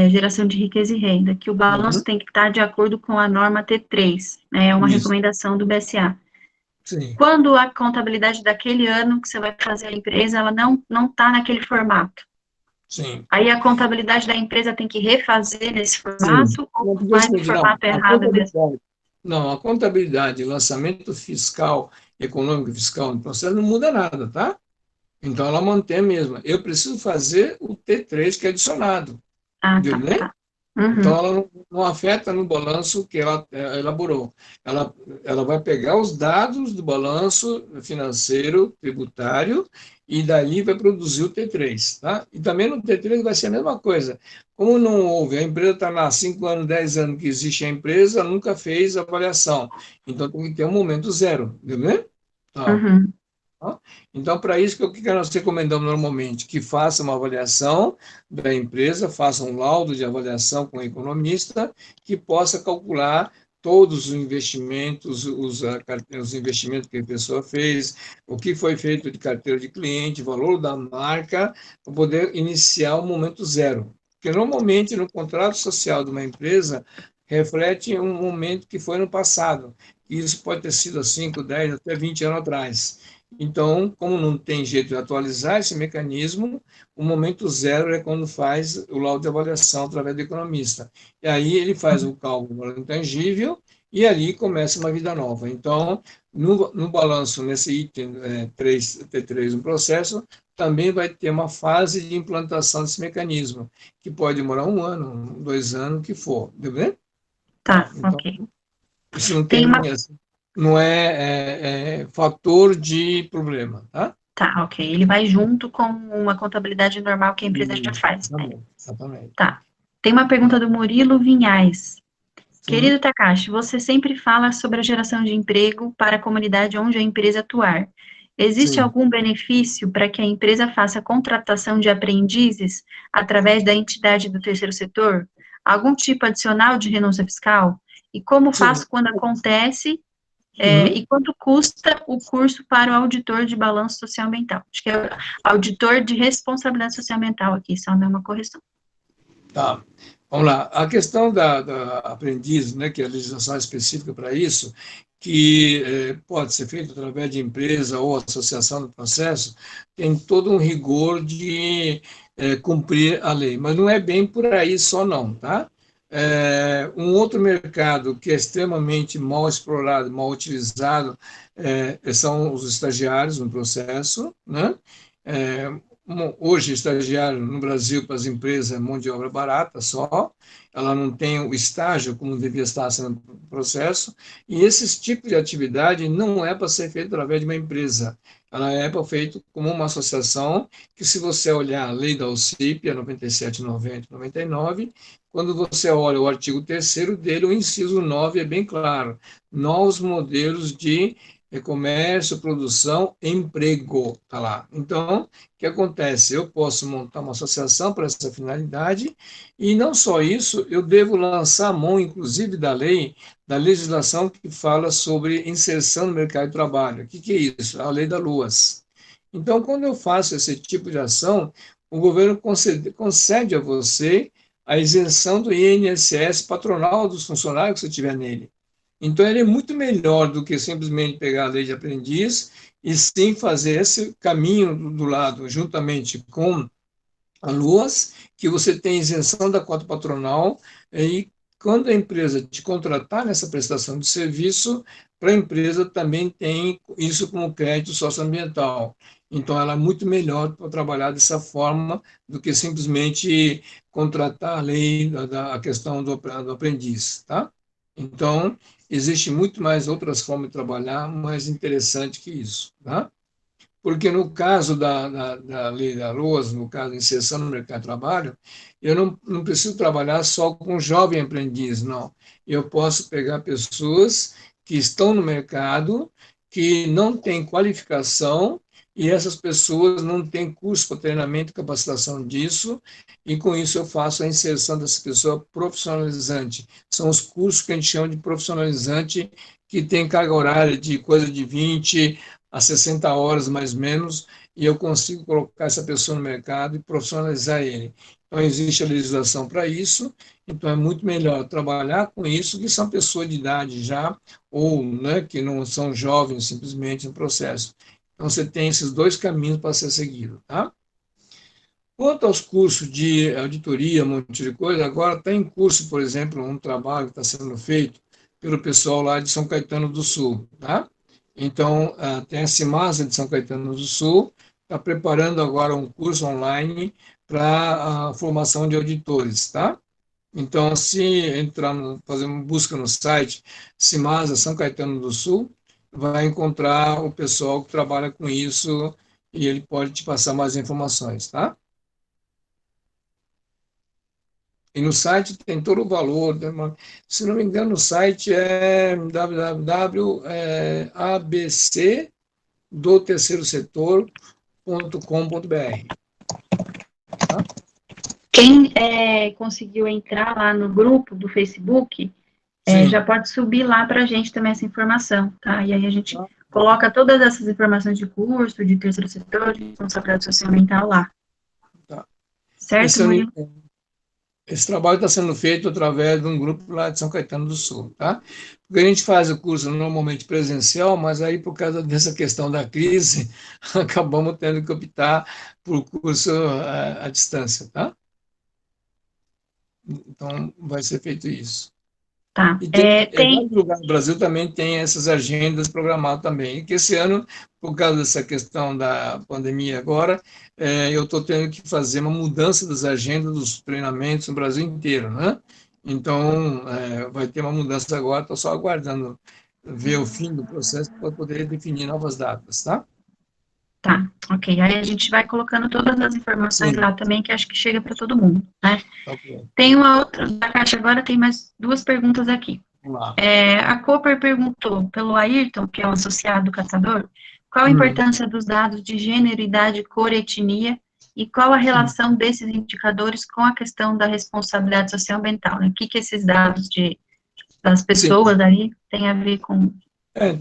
geração de riqueza e renda, que o balanço tem que estar de acordo com a norma T3, né, é uma Isso. recomendação do BSA. Sim. Quando a contabilidade daquele ano que você vai fazer a empresa, ela não está naquele formato. Sim. Aí a contabilidade da empresa tem que refazer nesse formato ou vai no formato errado mesmo? Não, a contabilidade, lançamento fiscal, econômico e fiscal no processo não muda nada, tá? Então ela mantém a mesma. Eu preciso fazer o T3 que é adicionado. Ah, Viu, né? tá. Uhum. Então ela não afeta no balanço que ela elaborou. Ela vai pegar os dados do balanço financeiro, tributário, e daí vai produzir o T3. Tá? E também no T3 vai ser a mesma coisa. Como não houve, a empresa está lá 5 anos, 10 anos que existe a empresa, nunca fez avaliação. Então tem que ter um momento zero. Viu, né? Tá. Uhum. Então, para isso, o que nós recomendamos normalmente? Que faça uma avaliação da empresa, faça um laudo de avaliação com o economista, que possa calcular todos os investimentos, os investimentos que a pessoa fez, o que foi feito de carteira de cliente, valor da marca, para poder iniciar o momento zero. Porque, normalmente, no contrato social de uma empresa, reflete um momento que foi no passado. E isso pode ter sido há 5, 10, até 20 anos atrás. Então, como não tem jeito de atualizar esse mecanismo, o momento zero é quando faz o laudo de avaliação através do economista. E aí ele faz o cálculo do valor intangível e ali começa uma vida nova. Então, no balanço, nesse item 3, T3 no processo, também vai ter uma fase de implantação desse mecanismo, que pode demorar 1 ano, 2 anos, o que for. Entendeu? Tá, Então, ok. isso não Tem tem uma... não é fator de problema, tá? Tá, ok. Ele vai junto com uma contabilidade normal que a empresa já faz, né? Exatamente. Tá. Tem uma pergunta do Murilo Vinhais. Sim. Querido Takashi, você sempre fala sobre a geração de emprego para a comunidade onde a empresa atuar. Existe Sim. algum benefício para que a empresa faça contratação de aprendizes através da entidade do terceiro setor? Algum tipo adicional de renúncia fiscal? E como faz quando acontece? E quanto custa o curso para o auditor de balanço social ambiental? Acho que é auditor de responsabilidade social ambiental aqui, só não é uma correção. Tá. Vamos lá. A questão da aprendiz, né, que é a legislação específica para isso, que pode ser feito através de empresa ou associação do processo, tem todo um rigor de cumprir a lei. Mas não é bem por aí só não, tá? Um outro mercado que é extremamente mal explorado, mal utilizado, são os estagiários no processo, né? Hoje, estagiário no Brasil para as empresas é mão de obra barata só, ela não tem o estágio como devia estar sendo no processo, e esse tipo de atividade não é para ser feito através de uma empresa, ela é para feito como uma associação, que se você olhar a lei da OCIP, a 97, 90, 99, quando você olha o artigo 3º dele, o inciso 9 é bem claro, novos modelos de comércio, produção, emprego, tá lá. Então, o que acontece? Eu posso montar uma associação para essa finalidade e não só isso, eu devo lançar a mão, inclusive, da lei, da legislação que fala sobre inserção no mercado de trabalho. O que é isso? A lei da LUAS. Então, quando eu faço esse tipo de ação, o governo concede a você a isenção do INSS patronal dos funcionários que você tiver nele. Então, ele é muito melhor do que simplesmente pegar a lei de aprendiz e sim fazer esse caminho do lado, juntamente com a LUAS, que você tem isenção da cota patronal e quando a empresa te contratar nessa prestação de serviço, para a empresa também tem isso como crédito socioambiental. Então, ela é muito melhor para trabalhar dessa forma do que simplesmente contratar a lei, a questão do aprendiz, tá? Então, existe muito mais outras formas de trabalhar mais interessante que isso, tá? Porque no caso da lei da LOAS, no caso de inserção no mercado de trabalho, eu não preciso trabalhar só com jovem aprendiz, não. Eu posso pegar pessoas que estão no mercado, que não têm qualificação, e essas pessoas não têm curso para treinamento e capacitação disso, e com isso eu faço a inserção dessa pessoa profissionalizante. São os cursos que a gente chama de profissionalizante, que tem carga horária de coisa de 20 a 60 horas mais ou menos, e eu consigo colocar essa pessoa no mercado e profissionalizar ele. Então, existe a legislação para isso, então é muito melhor trabalhar com isso que são pessoas de idade já, ou né, que não são jovens simplesmente no processo. Então, você tem esses dois caminhos para ser seguido, tá? Quanto aos cursos de auditoria, um monte de coisa, agora está em curso, por exemplo, um trabalho que está sendo feito pelo pessoal lá de São Caetano do Sul, tá? Então, tem a Cimasa de São Caetano do Sul, está preparando agora um curso online para a formação de auditores, tá? Então, se entrar, fazer uma busca no site Cimasa São Caetano do Sul, vai encontrar o pessoal que trabalha com isso e ele pode te passar mais informações, tá? E no site tem todo o valor, né? Se não me engano, o site é www.abcdoterceirosetor.com.br. Tá? Quem conseguiu entrar lá no grupo do Facebook, já pode subir lá para a gente também essa informação, tá? E aí a gente coloca todas essas informações de curso, de terceiro setor, de responsabilidade social ambiental lá. Tá. Certo, Murilo? Esse trabalho está sendo feito através de um grupo lá de São Caetano do Sul, tá? Porque a gente faz o curso normalmente presencial, mas aí por causa dessa questão da crise, acabamos tendo que optar por curso à distância, tá? Então, vai ser feito isso. Tá. E vários lugares do Brasil também tem essas agendas programadas também. E que esse ano, por causa dessa questão da pandemia agora, eu estou tendo que fazer uma mudança das agendas dos treinamentos no Brasil inteiro, né? Então, vai ter uma mudança agora, estou só aguardando ver o fim do processo para poder definir novas datas, tá? Tá, ok. Aí a gente vai colocando todas as informações lá também, que acho que chega para todo mundo, né? Okay. Tem uma outra, da Caixa agora tem mais duas perguntas aqui. Vamos lá. A Cooper perguntou, pelo Ayrton, que é um associado caçador, qual a importância dos dados de gênero, idade, cor, etnia, e qual a relação desses indicadores com a questão da responsabilidade social ambiental, né? O que esses dados das pessoas aí tem a ver com...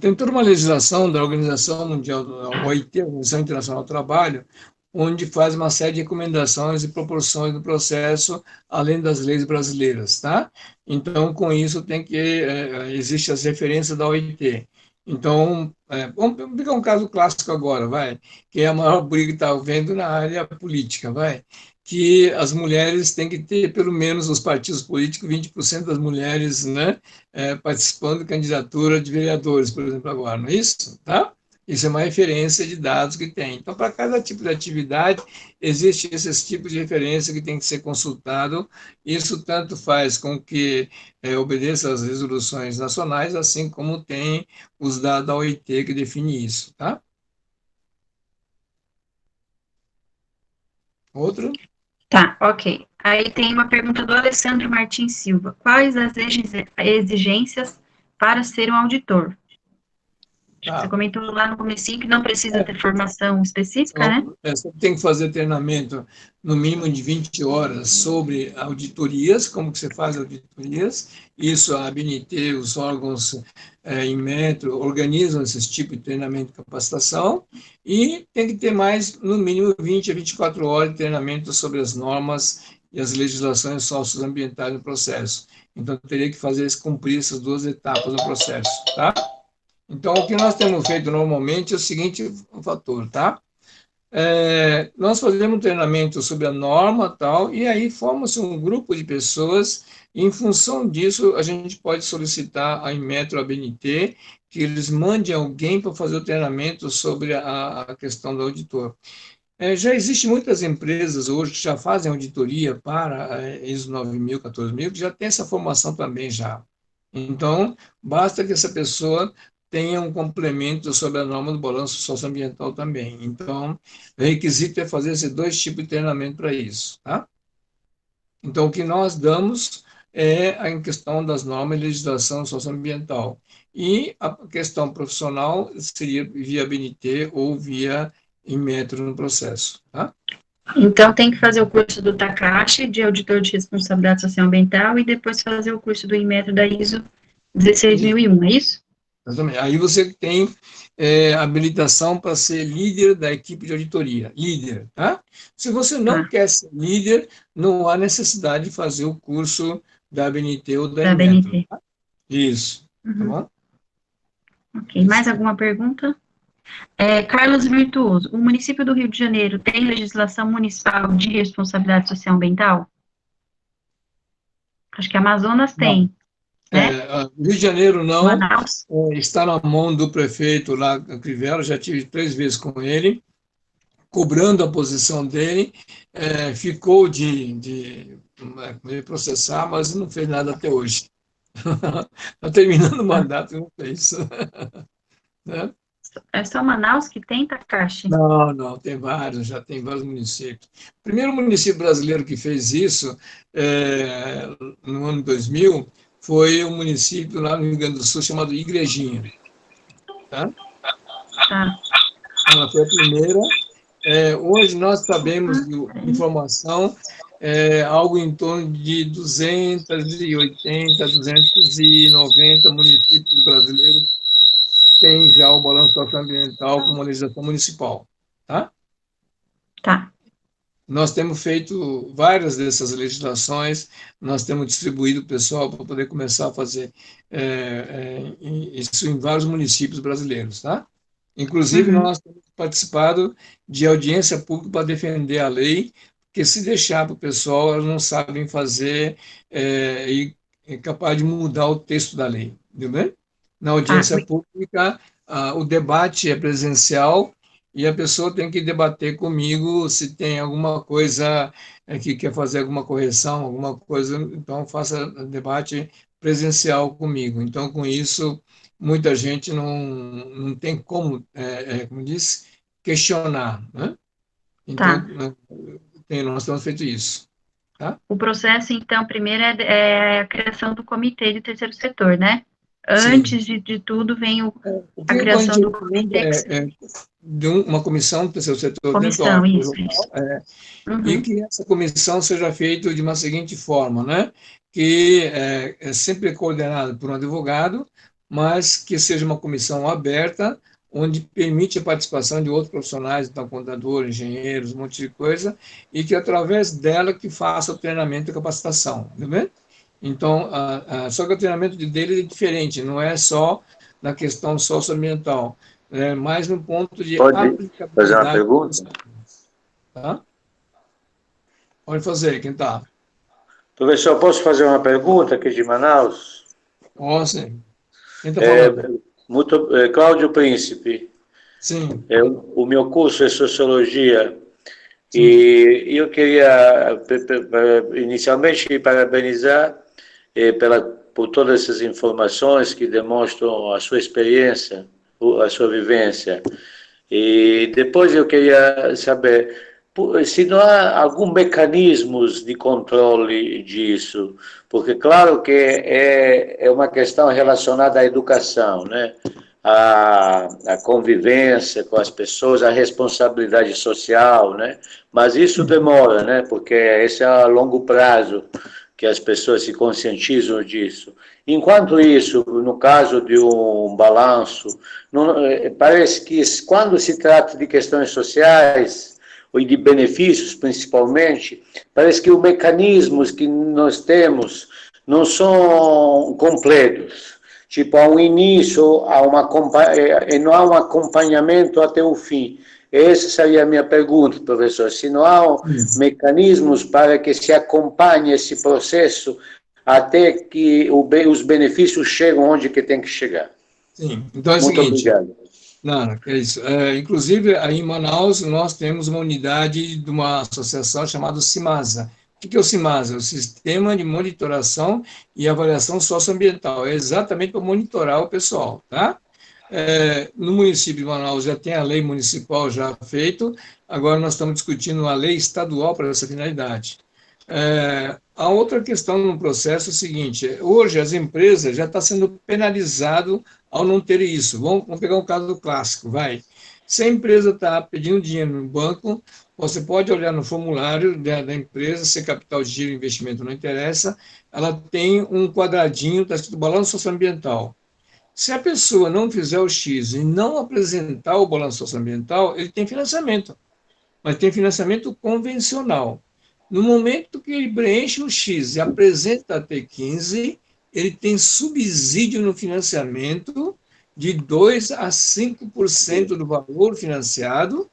Tem toda uma legislação da Organização Mundial, da OIT, Organização Internacional do Trabalho, onde faz uma série de recomendações e proporções do processo, além das leis brasileiras, tá? Então, com isso, existe as referências da OIT. Então, vamos pegar um caso clássico agora, que é a maior briga que está havendo na área política, que as mulheres têm que ter, pelo menos, os partidos políticos, 20% das mulheres, né, participando de candidatura de vereadores, por exemplo, agora, não é isso? Tá? Isso é uma referência de dados que tem. Então, para cada tipo de atividade, existe esses tipos de referência que tem que ser consultado. Isso tanto faz com que obedeça às resoluções nacionais, assim como tem os dados da OIT que define isso, tá? Outro? Tá, ok. Aí tem uma pergunta do Alessandro Martins Silva. Quais as exigências para ser um auditor? Você comentou lá no comecinho que não precisa ter formação específica, né? Você tem que fazer treinamento no mínimo de 20 horas sobre auditorias, como que você faz auditorias. Isso a ABNT, os órgãos em metro, organizam esses tipos de treinamento e capacitação. E tem que ter mais, no mínimo, 20 a 24 horas de treinamento sobre as normas e as legislações socioambientais no processo. Então, teria que cumprir essas duas etapas no processo, tá? Então, o que nós temos feito normalmente é o seguinte fator, tá? Nós fazemos um treinamento sobre a norma tal, e aí forma-se um grupo de pessoas, e em função disso a gente pode solicitar a Inmetro, a ABNT, que eles mandem alguém para fazer o treinamento sobre a questão do auditor. Já existem muitas empresas hoje que já fazem auditoria para ISO 9000, 14000, que já tem essa formação também já. Então, basta que essa pessoa tenha um complemento sobre a norma do balanço socioambiental também. Então, o requisito é fazer esses dois tipos de treinamento para isso, tá? Então, o que nós damos é a questão das normas e legislação socioambiental. E a questão profissional seria via BNT ou via Inmetro no processo, tá? Então, tem que fazer o curso do Takashi, de auditor de responsabilidade socioambiental, e depois fazer o curso do Inmetro da ISO 16001, é isso? Exatamente. Aí você tem habilitação para ser líder da equipe de auditoria, líder, tá? Se você não quer ser líder, não há necessidade de fazer o curso da ABNT ou da Inmetro. Tá? Isso, tá bom? Ok, mais alguma pergunta? Carlos Virtuoso, o município do Rio de Janeiro tem legislação municipal de responsabilidade socioambiental? Acho que Amazonas tem. Rio de Janeiro não, Manaus? Está na mão do prefeito lá, Crivella, já tive 3 vezes com ele, cobrando a posição dele, ficou de processar, mas não fez nada até hoje. Está terminando o mandato e não fez. Né? É só Manaus que tem, Takashi? Não, tem vários, já tem vários municípios. O primeiro município brasileiro que fez isso, no ano 2000, foi um município lá no Rio Grande do Sul chamado Igrejinha. Tá? Ela foi a primeira. Hoje nós sabemos de informação, algo em torno de 280, 290 municípios brasileiros têm já o balanço socioambiental como legislação municipal. Tá? Tá. Nós temos feito várias dessas legislações, nós temos distribuído o pessoal para poder começar a fazer isso em vários municípios brasileiros, tá? Inclusive, nós temos participado de audiência pública para defender a lei, porque se deixar para o pessoal, elas não sabem fazer e é capaz de mudar o texto da lei, entendeu? Na audiência pública, o debate é presencial, e a pessoa tem que debater comigo se tem alguma coisa que quer fazer alguma correção, alguma coisa, então faça debate presencial comigo. Então, com isso, muita gente não tem como, como disse, questionar. Né? Então, nós temos feito isso. Tá? O processo, então, primeiro é a criação do comitê de terceiro setor, né? Antes de tudo, vem a criação do comitê. De uma comissão do terceiro setor comissão, dentro isso. E que essa comissão seja feita de uma seguinte forma, né? Que é sempre coordenada por um advogado, mas que seja uma comissão aberta, onde permite a participação de outros profissionais, então contadores, engenheiros, um monte de coisa, e que através dela que faça o treinamento e capacitação, tá vendo? Então, só que o treinamento dele é diferente, não é só na questão socioambiental, mais no ponto de aplicabilidade. Pode fazer uma pergunta? Tá? Pode fazer, quem está? Professor, posso fazer uma pergunta aqui de Manaus? Posso. Quem está falando? Cláudio Príncipe. Sim. O meu curso é Sociologia. Sim. E eu queria, inicialmente, parabenizar por todas essas informações que demonstram a sua experiência, a sua vivência. E depois eu queria saber se não há algum mecanismo de controle disso, porque claro que é uma questão relacionada à educação, né? A convivência com as pessoas, a responsabilidade social, né? Mas isso demora, né? Porque esse é a longo prazo que as pessoas se conscientizam disso. Enquanto isso, no caso de um balanço, parece que quando se trata de questões sociais, ou de benefícios principalmente, parece que os mecanismos que nós temos não são completos. Tipo, há um início, não há um acompanhamento até o fim. Essa seria a minha pergunta, professor. Se não há mecanismos para que se acompanhe esse processo até que os benefícios cheguem onde que tem que chegar. Sim, então é o Muito seguinte, obrigado. não, é isso. Inclusive, aí em Manaus, nós temos uma unidade de uma associação chamada CIMASA. O que é o CIMASA? É o Sistema de Monitoração e Avaliação Socioambiental. É exatamente para monitorar o pessoal, tá? No município de Manaus já tem a lei municipal já feita, agora nós estamos discutindo a lei estadual para essa finalidade. A outra questão no processo é o seguinte, hoje as empresas já estão sendo penalizadas ao não ter isso. Vamos pegar um caso clássico, vai. Se a empresa está pedindo dinheiro no banco, você pode olhar no formulário da empresa, se é capital de giro, investimento não interessa, ela tem um quadradinho, está escrito balanço socioambiental. Se a pessoa não fizer o X e não apresentar o balanço socioambiental, ele tem financiamento, mas tem financiamento convencional. No momento que ele preenche o X e apresenta a T15, ele tem subsídio no financiamento de 2% a 5% do valor financiado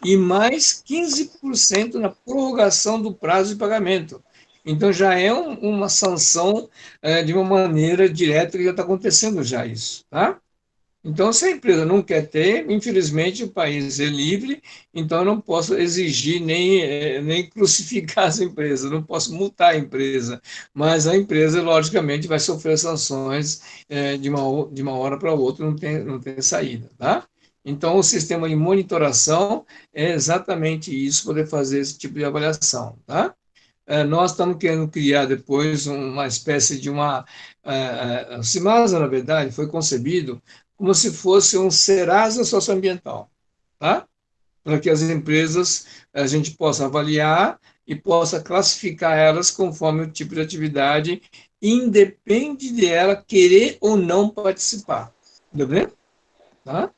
e mais 15% na prorrogação do prazo de pagamento. Então, já é uma sanção de uma maneira direta que já está acontecendo já isso, tá? Então, se a empresa não quer ter, infelizmente o país é livre, então eu não posso exigir nem crucificar as empresas, não posso multar a empresa, mas a empresa, logicamente, vai sofrer sanções de uma hora para outra, não tem saída, tá? Então, o sistema de monitoração é exatamente isso, poder fazer esse tipo de avaliação, tá? Nós estamos querendo criar depois uma espécie de uma... A CIMASA, na verdade, foi concebido como se fosse um Serasa socioambiental, tá? Para que as empresas, a gente possa avaliar e possa classificar elas conforme o tipo de atividade, independe de ela querer ou não participar. Entendeu? Tá?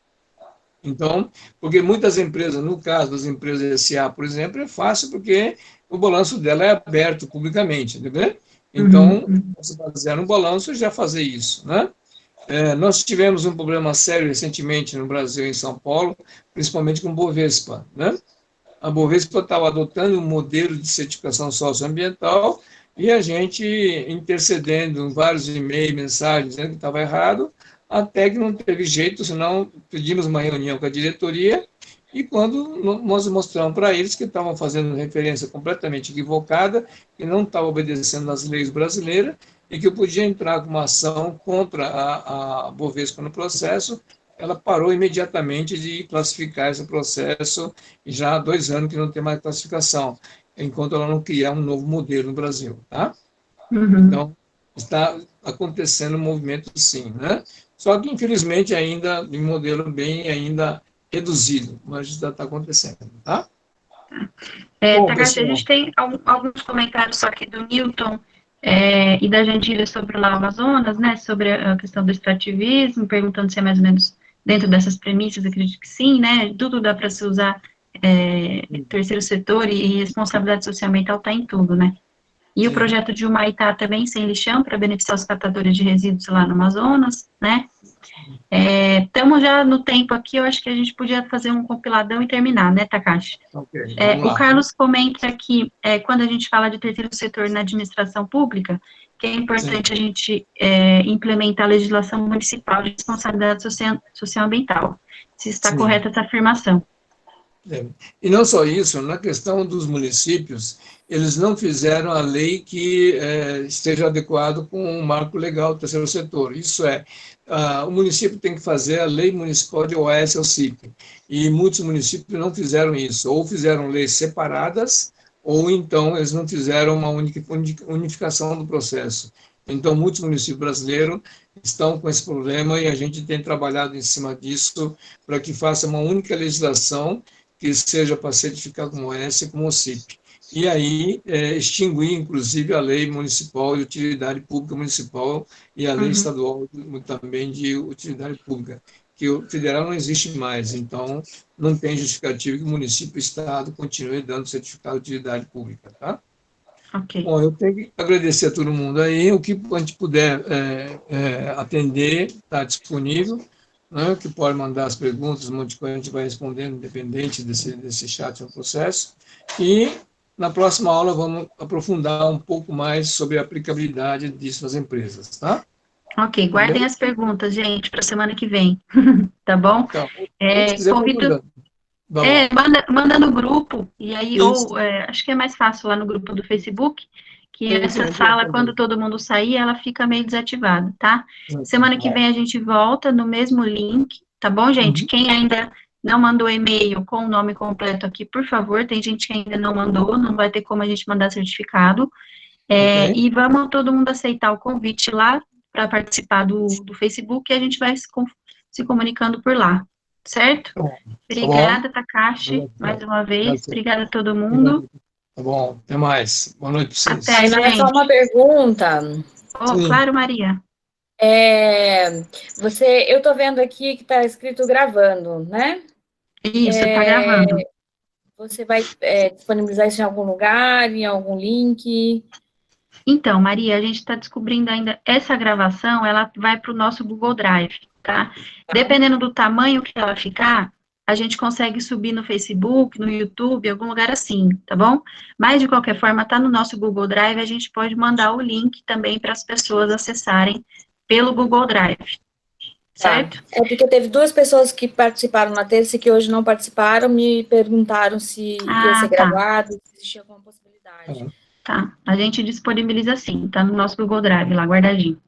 Então, porque muitas empresas, no caso das empresas SA, por exemplo, é fácil porque o balanço dela é aberto publicamente, entendeu? Então, você basear no balanço e já fazer isso, né? Nós tivemos um problema sério recentemente no Brasil, em São Paulo, principalmente com o Bovespa, né? A Bovespa estava adotando um modelo de certificação socioambiental e a gente intercedendo em vários e-mails, mensagens, dizendo que estava errado, até que não teve jeito, senão pedimos uma reunião com a diretoria e quando nós mostramos para eles que estavam fazendo referência completamente equivocada, que não estavam obedecendo às leis brasileiras e que eu podia entrar com uma ação contra a Bovespa no processo, ela parou imediatamente de classificar esse processo e já há 2 anos que não tem mais classificação, enquanto ela não criar um novo modelo no Brasil, tá? Então, está acontecendo um movimento sim, né? Só que, infelizmente, ainda de modelo bem ainda reduzido, mas já está acontecendo, tá? Takashi, a gente tem alguns comentários só aqui do Newton e da Jandira sobre o Amazonas, né, sobre a questão do extrativismo, perguntando se é mais ou menos dentro dessas premissas, acredito que sim, né, tudo dá para se usar terceiro setor e responsabilidade socioambiental está em tudo, né. E o projeto de Humaitá também sem lixão para beneficiar os catadores de resíduos lá no Amazonas, né. Estamos já no tempo aqui, eu acho que a gente podia fazer um compiladão e terminar, né, Takashi? Okay, o Carlos comenta aqui, quando a gente fala de terceiro setor na administração pública, que é importante a gente implementar a legislação municipal de responsabilidade socioambiental. Se está correta essa afirmação. E não só isso, na questão dos municípios, eles não fizeram a lei que esteja adequado com o marco legal do terceiro setor. Isso o município tem que fazer a lei municipal de OS ou CIP. E muitos municípios não fizeram isso, ou fizeram leis separadas, ou então eles não fizeram uma unificação do processo. Então, muitos municípios brasileiros estão com esse problema e a gente tem trabalhado em cima disso para que faça uma única legislação que seja para certificar como OS e como CIP. E aí, extinguir, inclusive, a lei municipal de utilidade pública municipal e a lei estadual também de utilidade pública, que o federal não existe mais, então não tem justificativo que o município e o estado continue dando certificado de utilidade pública, tá? Okay. Bom, eu tenho que agradecer a todo mundo aí, o que a gente puder atender está disponível. né, que pode mandar as perguntas, um monte de coisa a gente vai respondendo, independente desse chat no processo. E na próxima aula vamos aprofundar um pouco mais sobre a aplicabilidade disso nas empresas, tá? Ok, guardem as perguntas, gente, para a semana que vem, tá bom? Então, se quiser, Convido... manda no grupo, e aí, acho que é mais fácil lá no grupo do Facebook, que essa sala, quando todo mundo sair, ela fica meio desativada, tá? Semana que vem a gente volta no mesmo link, tá bom, gente? Quem ainda não mandou e-mail com o nome completo aqui, por favor, tem gente que ainda não mandou, não vai ter como a gente mandar certificado. E vamos todo mundo aceitar o convite lá para participar do Facebook, e a gente vai se comunicando por lá, certo? Obrigada, Takashi, mais uma vez. Obrigada a todo mundo. Tá bom, até mais. Boa noite para vocês. Até, gente. Só uma pergunta. Claro, Maria. Eu estou vendo aqui que está escrito gravando, né? Isso, está gravando. Você vai disponibilizar isso em algum lugar, em algum link? Então, Maria, a gente está descobrindo ainda, essa gravação, ela vai para o nosso Google Drive, tá? Dependendo do tamanho que ela ficar, a gente consegue subir no Facebook, no YouTube, algum lugar assim, tá bom? Mas, de qualquer forma, tá no nosso Google Drive, a gente pode mandar o link também para as pessoas acessarem pelo Google Drive, certo? Porque teve 2 pessoas que participaram na terça e que hoje não participaram, me perguntaram se ia ser gravado, se existia alguma possibilidade. Tá, a gente disponibiliza sim, tá no nosso Google Drive lá, guardadinho.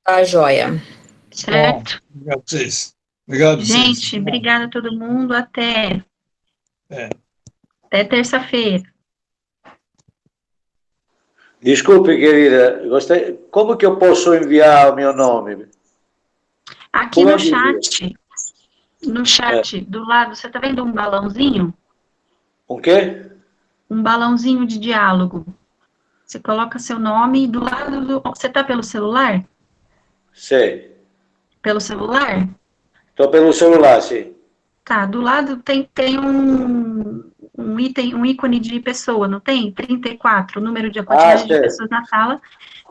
Tá, joia. Certo? Bom, obrigado a vocês. Obrigado, gente, obrigada a todo mundo, até terça-feira. Desculpe, querida, como que eu posso enviar o meu nome? Aqui no chat, do lado, você tá vendo um balãozinho? Um quê? Um balãozinho de diálogo. Você coloca seu nome do lado do... Você tá pelo celular? Sei. Pelo celular? Estou pelo celular, sim. Tá, do lado tem um ícone de pessoa, não tem? 34, o número de quantidade de pessoas na sala.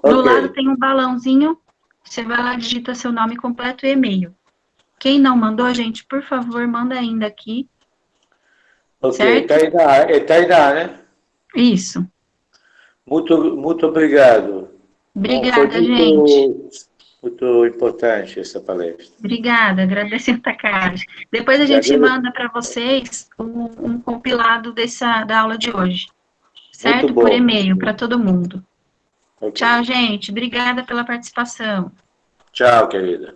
Do lado tem um balãozinho, você vai lá, digita seu nome completo e e-mail. Quem não mandou, gente, por favor, manda ainda aqui. Ok, certo? Tainá, né? Isso. Muito obrigado. Obrigada, gente. Muito importante essa palestra. Obrigada, agradecendo a Takashi. Depois a gente manda para vocês um compilado da aula de hoje, certo? Por e-mail, para todo mundo. Okay. Tchau, gente. Obrigada pela participação. Tchau, querida.